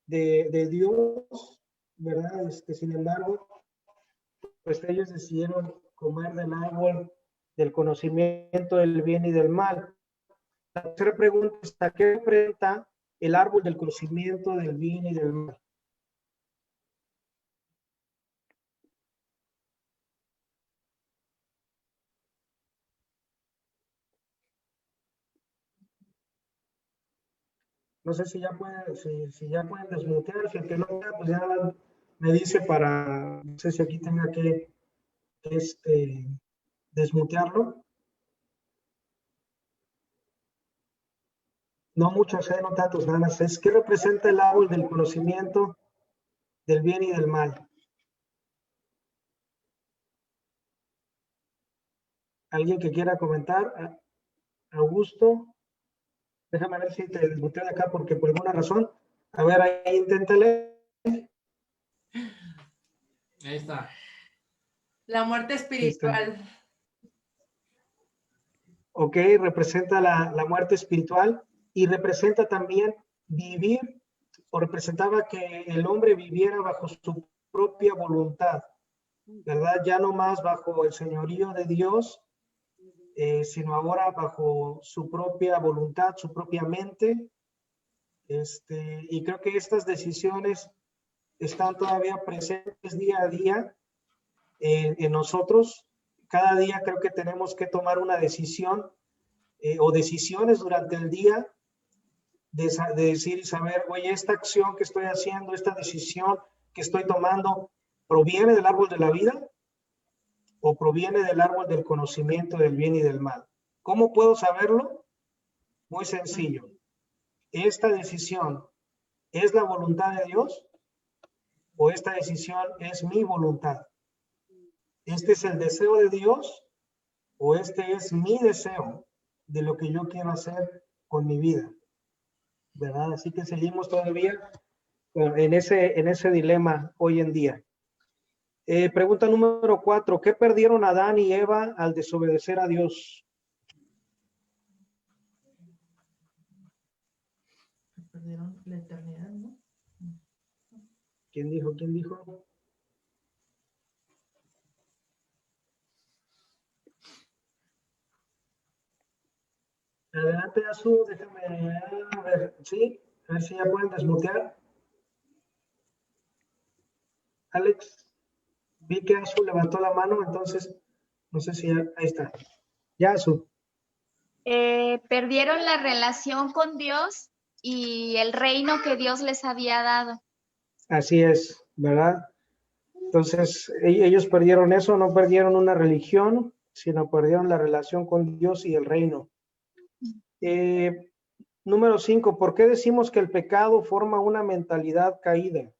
de Dios, ¿verdad? Sin embargo, pues ellos decidieron comer del árbol del conocimiento del bien y del mal. La tercera pregunta es, ¿a qué representa el árbol del conocimiento del bien y del mal? No sé si ya pueden, si ya pueden desmutear, si el que no pueda, pues ya me dice para, no sé si aquí tenga que desmutearlo. No muchos, no tantos, nada más. ¿Qué representa el árbol del conocimiento del bien y del mal? ¿Alguien que quiera comentar? Augusto. Déjame ver si te desmuteo de acá porque por alguna razón. A ver, ahí inténtale. Ahí está. La muerte espiritual. Ok, representa la muerte espiritual y representa también vivir, o representaba que el hombre viviera bajo su propia voluntad, ¿verdad? Ya no más bajo el señorío de Dios, sino ahora bajo su propia voluntad, su propia mente. Y creo que estas decisiones están todavía presentes día a día en nosotros. Cada día creo que tenemos que tomar una decisión o decisiones durante el día de decir y saber, oye, esta acción que estoy haciendo, esta decisión que estoy tomando, ¿proviene del árbol de la vida o proviene del árbol del conocimiento del bien y del mal? ¿Cómo puedo saberlo? Muy sencillo. ¿Esta decisión es la voluntad de Dios o esta decisión es mi voluntad? ¿Este es el deseo de Dios o este es mi deseo de lo que yo quiero hacer con mi vida? ¿Verdad? Así que seguimos todavía en ese dilema hoy en día. Pregunta número 4. ¿Qué perdieron Adán y Eva al desobedecer a Dios? Perdieron la eternidad, ¿no? ¿Quién dijo? ¿Quién dijo? Adelante, Azul, déjame a ver, ¿sí? A ver si ya pueden desmutear. Alex, vi que Azul levantó la mano, entonces, no sé si ya, ahí está. Ya, Azul. Perdieron la relación con Dios y el reino que Dios les había dado. Así es, ¿verdad? Entonces, ellos perdieron eso, no perdieron una religión, sino perdieron la relación con Dios y el reino. Número 5, ¿por qué decimos que el pecado forma una mentalidad caída?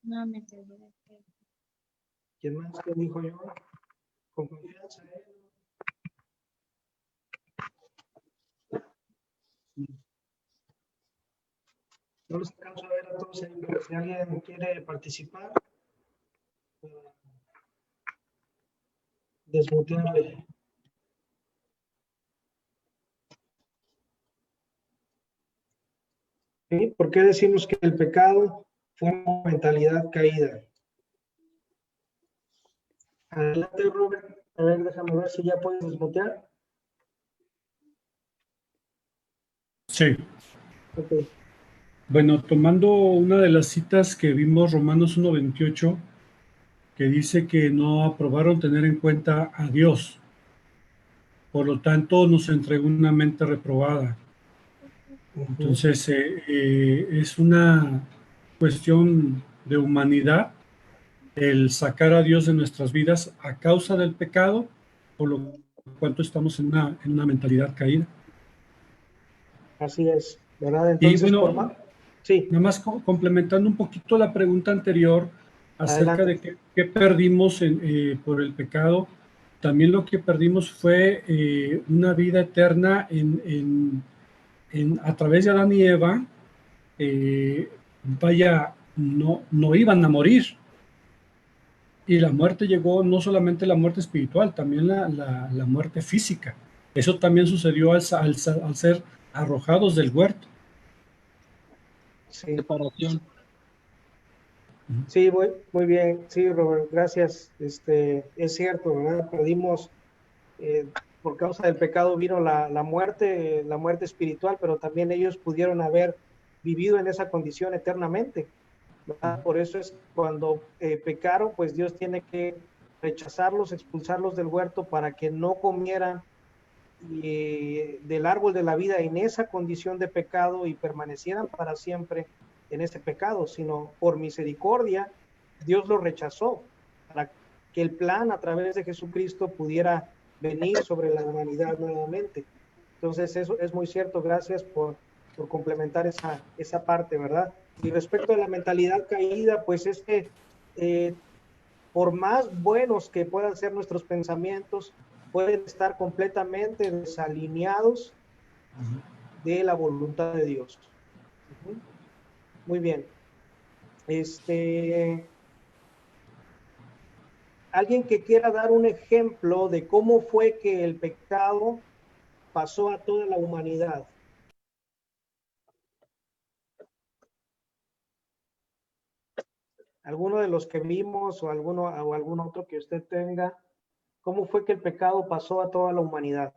Una mentalidad caída. ¿Quién más? ¿Quién dijo yo? Con confianza. No los alcanzo a ver a todos ahí, pero si alguien quiere participar, desmutearle. ¿Sí? ¿Por qué decimos que el pecado forma una mentalidad caída? Adelante, Robert. A ver, déjame ver si ya puedes desmutear. Sí. Ok. Bueno, tomando una de las citas que vimos, Romanos 1:28, que dice que no aprobaron tener en cuenta a Dios. Por lo tanto, nos entregó una mente reprobada. Entonces, es una cuestión de humanidad el sacar a Dios de nuestras vidas a causa del pecado, por lo cuanto estamos en una mentalidad caída. Así es, ¿verdad? Y Entonces, bueno, sí, nada más complementando un poquito la pregunta anterior acerca adelante. de qué perdimos por el pecado, también lo que perdimos fue una vida eterna a través de Adán y Eva. Vaya, no iban a morir. Y la muerte llegó, no solamente la muerte espiritual, también la muerte física. Eso también sucedió al ser arrojados del huerto. Sí. Separación. Sí, muy bien. Sí, Robert, gracias. Es cierto, ¿verdad? Perdimos, por causa del pecado vino la muerte espiritual, pero también ellos pudieron haber vivido en esa condición eternamente, ¿verdad? Por eso es cuando pecaron, pues Dios tiene que rechazarlos, expulsarlos del huerto para que no comieran del árbol de la vida en esa condición de pecado y permanecieran para siempre en ese pecado, sino por misericordia Dios lo rechazó para que el plan a través de Jesucristo pudiera venir sobre la humanidad nuevamente. Entonces eso es muy cierto, gracias por complementar esa parte, ¿verdad? Y respecto a la mentalidad caída, pues es que por más buenos que puedan ser nuestros pensamientos, pueden estar completamente desalineados de la voluntad de Dios. Muy bien. Alguien que quiera dar un ejemplo de cómo fue que el pecado pasó a toda la humanidad. Alguno de los que vimos o algún otro que usted tenga, ¿cómo fue que el pecado pasó a toda la humanidad?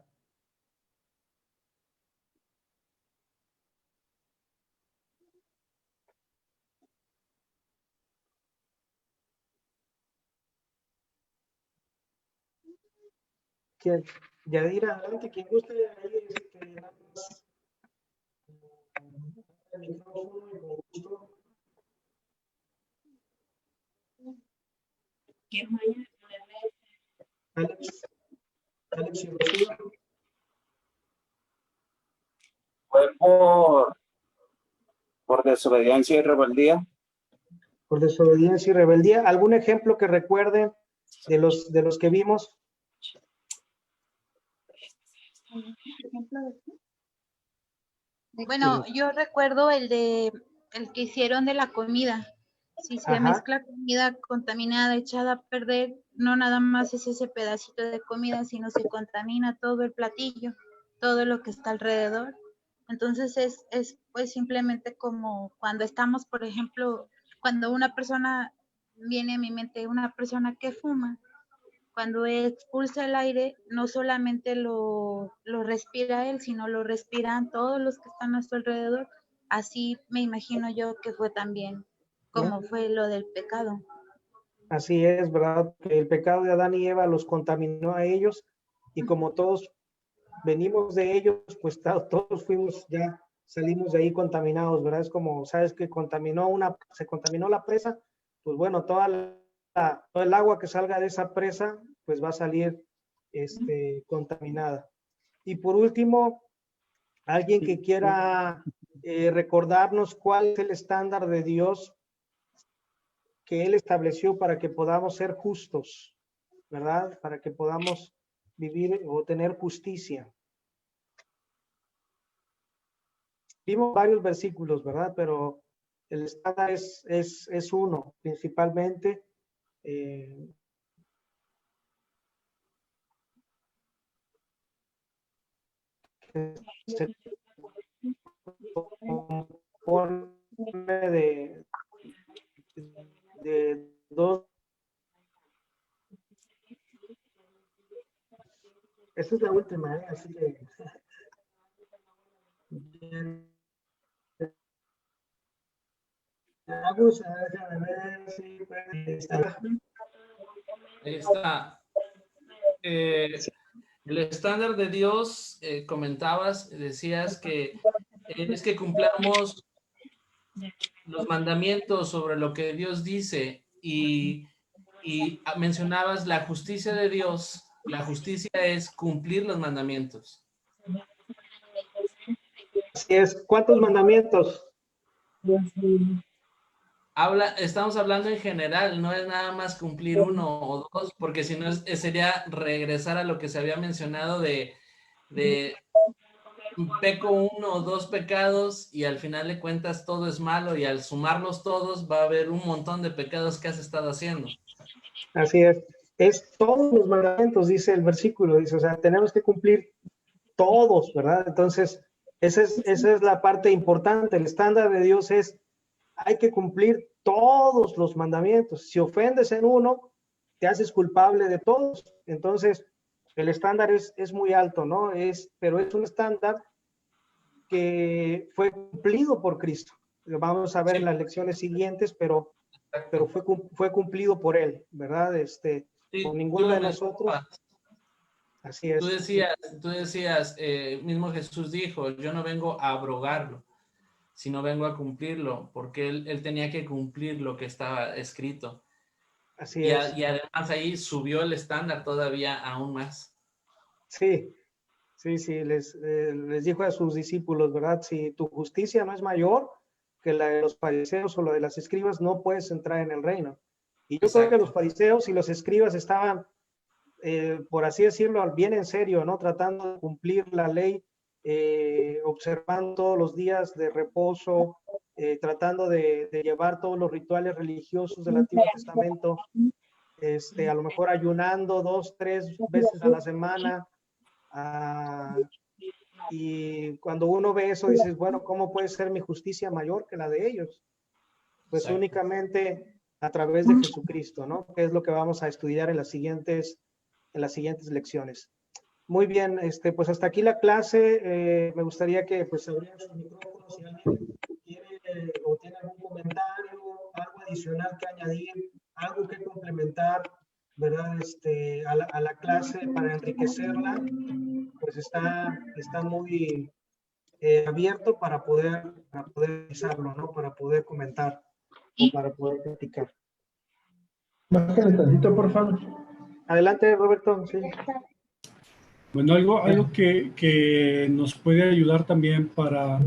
¿Quién? Yadira, adelante, quien guste. Alex, Alex y Rocío. Fue por desobediencia y rebeldía. Por desobediencia y rebeldía. ¿Algún ejemplo que recuerden de los que vimos? Bueno, yo recuerdo el que hicieron de la comida. Si se Ajá. mezcla comida contaminada, echada a perder, no nada más es ese pedacito de comida, sino se contamina todo el platillo, todo lo que está alrededor. Entonces es pues simplemente como cuando estamos, por ejemplo, cuando una persona, viene a mi mente una persona que fuma, cuando expulsa el aire, no solamente lo respira él, sino lo respiran todos los que están a su alrededor. Así me imagino yo que fue también como fue lo del pecado. Así es, ¿verdad? Que el pecado de Adán y Eva los contaminó a ellos y como todos venimos de ellos, pues todos salimos de ahí contaminados, ¿verdad? Es como, ¿sabes que se contaminó la presa? Pues bueno, todo el agua que salga de esa presa, pues va a salir contaminada. Y por último, alguien que quiera recordarnos cuál es el estándar de Dios que Él estableció para que podamos ser justos, ¿verdad? Para que podamos vivir o tener justicia. Vimos varios versículos, ¿verdad? Pero el estándar es uno, principalmente. Se compone de dos. Esta es la última, ¿eh? Así que. Vamos a ver si puede estar. Ahí está. El estándar de Dios, comentabas, decías que es que cumplamos los mandamientos sobre lo que Dios dice y mencionabas la justicia de Dios. La justicia es cumplir los mandamientos. Así es. ¿Cuántos mandamientos? Estamos hablando en general, no es nada más cumplir uno o dos, porque si no sería regresar a lo que se había mencionado de peco uno o dos pecados y al final de cuentas todo es malo y al sumarlos todos va a haber un montón de pecados que has estado haciendo. Así es. Es todos los mandamientos, dice el versículo, dice, o sea, tenemos que cumplir todos, ¿verdad? Entonces, esa es la parte importante. El estándar de Dios es, hay que cumplir todos los mandamientos. Si ofendes en uno, te haces culpable de todos. Entonces, el estándar es muy alto, ¿no? Pero es un estándar que fue cumplido por Cristo. Lo vamos a ver en las lecciones siguientes, pero fue cumplido por Él, ¿verdad? Sí, por ninguno de nosotros. Así es. Tú decías, mismo Jesús dijo, yo no vengo a abrogarlo, sino vengo a cumplirlo, porque él tenía que cumplir lo que estaba escrito. Así es. Y además ahí subió el estándar todavía aún más. Sí, les dijo a sus discípulos, ¿verdad? Si tu justicia no es mayor, que la de los fariseos o la de las escribas, no puedes entrar en el reino. Y yo creo Exacto. que los fariseos y los escribas estaban, por así decirlo, bien en serio, ¿no? Tratando de cumplir la ley, observando todos los días de reposo, tratando de llevar todos los rituales religiosos del Antiguo Testamento, a lo mejor ayunando 2, 3 veces a la semana. Y cuando uno ve eso, dices, bueno, ¿cómo puede ser mi justicia mayor que la de ellos? Pues Exacto. únicamente a través de Jesucristo, ¿no? Que es lo que vamos a estudiar en las siguientes lecciones. Muy bien, pues hasta aquí la clase. Me gustaría que pues abrieran sus micrófonos si alguien quiere o tiene algún comentario, algo adicional que añadir, algo que complementar, ¿verdad? A la clase para enriquecerla, pues está muy abierto para poder realizarlo, ¿no? Para poder comentar o para poder platicar. Bájale tantito, por favor. Adelante, Roberto. Sí. Bueno, algo que nos puede ayudar también para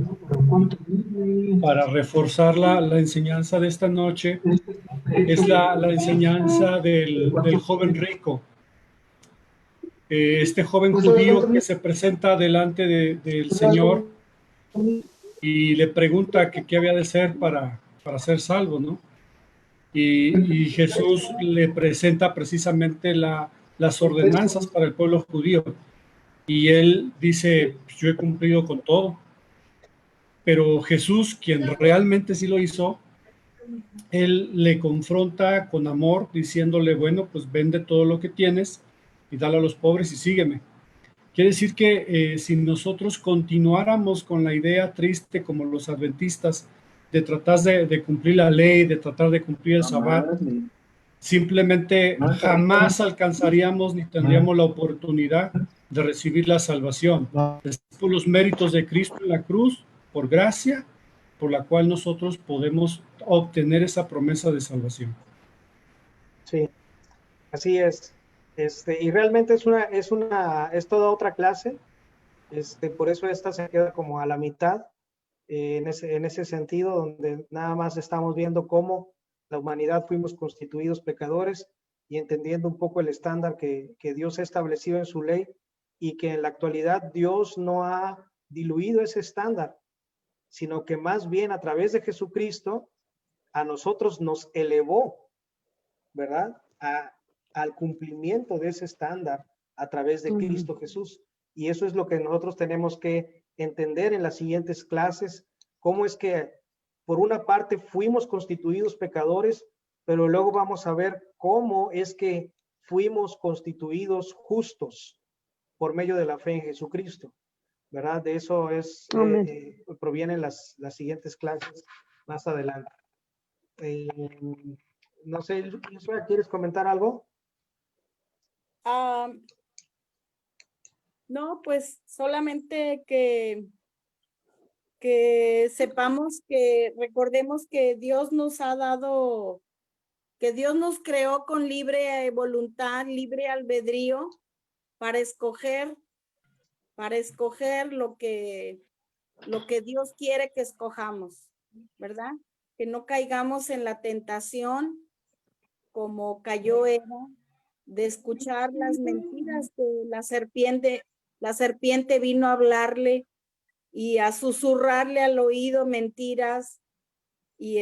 reforzar la enseñanza de esta noche es la enseñanza del joven rico. Este joven judío que se presenta delante del Señor y le pregunta que qué había de ser para ser salvo, ¿no? Y Jesús le presenta precisamente las ordenanzas para el pueblo judío. Y él dice, yo he cumplido con todo. Pero Jesús, quien realmente sí lo hizo, él le confronta con amor, diciéndole, bueno, pues vende todo lo que tienes y dale a los pobres y sígueme. Quiere decir que si nosotros continuáramos con la idea triste como los adventistas de tratar de cumplir la ley, de tratar de cumplir el Sabbat, simplemente jamás alcanzaríamos ni tendríamos la oportunidad de recibir la salvación. Es por los méritos de Cristo en la cruz, por gracia, por la cual nosotros podemos obtener esa promesa de salvación. Sí, así es. Y realmente es toda otra clase. Por eso esta se queda como a la mitad, en ese sentido, donde nada más estamos viendo cómo la humanidad fuimos constituidos pecadores y entendiendo un poco el estándar que Dios ha establecido en su ley, y que en la actualidad Dios no ha diluido ese estándar, sino que más bien a través de Jesucristo a nosotros nos elevó, ¿verdad? Al cumplimiento de ese estándar a través de Cristo Jesús. Y eso es lo que nosotros tenemos que entender en las siguientes clases, cómo es que por una parte fuimos constituidos pecadores, pero luego vamos a ver cómo es que fuimos constituidos justos por medio de la fe en Jesucristo, ¿verdad? De eso provienen las siguientes clases más adelante. No sé, Josué, ¿quieres comentar algo? No, pues solamente que sepamos, que recordemos que Dios nos ha dado, que Dios nos creó con libre voluntad, libre albedrío para escoger lo que Dios quiere que escojamos, ¿verdad? Que no caigamos en la tentación como cayó Eva, de escuchar las mentiras que la serpiente vino a hablarle y a susurrarle al oído mentiras, y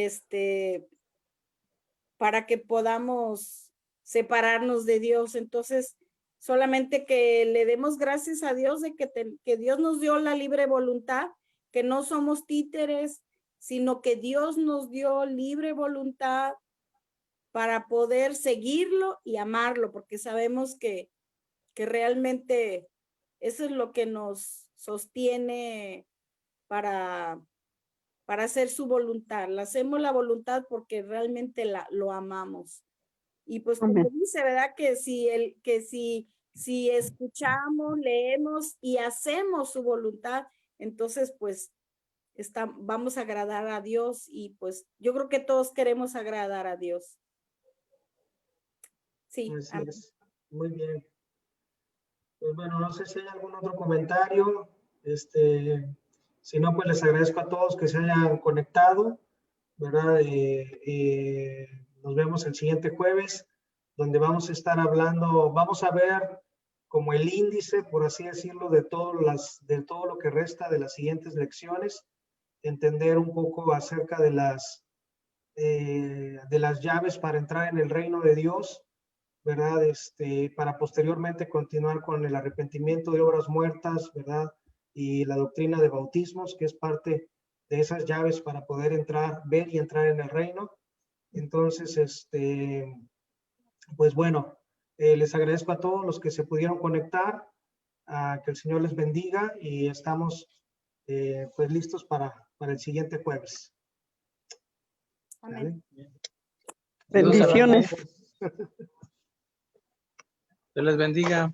para que podamos separarnos de Dios. Entonces, solamente que le demos gracias a Dios de que Dios nos dio la libre voluntad, que no somos títeres, sino que Dios nos dio libre voluntad para poder seguirlo y amarlo, porque sabemos que realmente eso es lo que nos sostiene para hacer su voluntad. Le hacemos la voluntad porque realmente lo amamos. Y pues como dice, ¿verdad? Que si escuchamos, leemos y hacemos su voluntad, entonces pues vamos a agradar a Dios, y pues yo creo que todos queremos agradar a Dios. Sí. Así es. Muy bien. Pues bueno, no sé si hay algún otro comentario. Si no, pues les agradezco a todos que se hayan conectado, ¿verdad? Nos vemos el siguiente jueves, donde vamos a estar hablando, vamos a ver como el índice, por así decirlo, de todo lo que resta de las siguientes lecciones, entender un poco acerca de las llaves para entrar en el reino de Dios, ¿verdad? Para posteriormente continuar con el arrepentimiento de obras muertas, ¿verdad? Y la doctrina de bautismos, que es parte de esas llaves para poder entrar, ver y entrar en el reino. Entonces, pues bueno, les agradezco a todos los que se pudieron conectar, que el Señor les bendiga y estamos pues listos para el siguiente jueves. Amén. Bendiciones. ¿Sale? Dios les bendiga.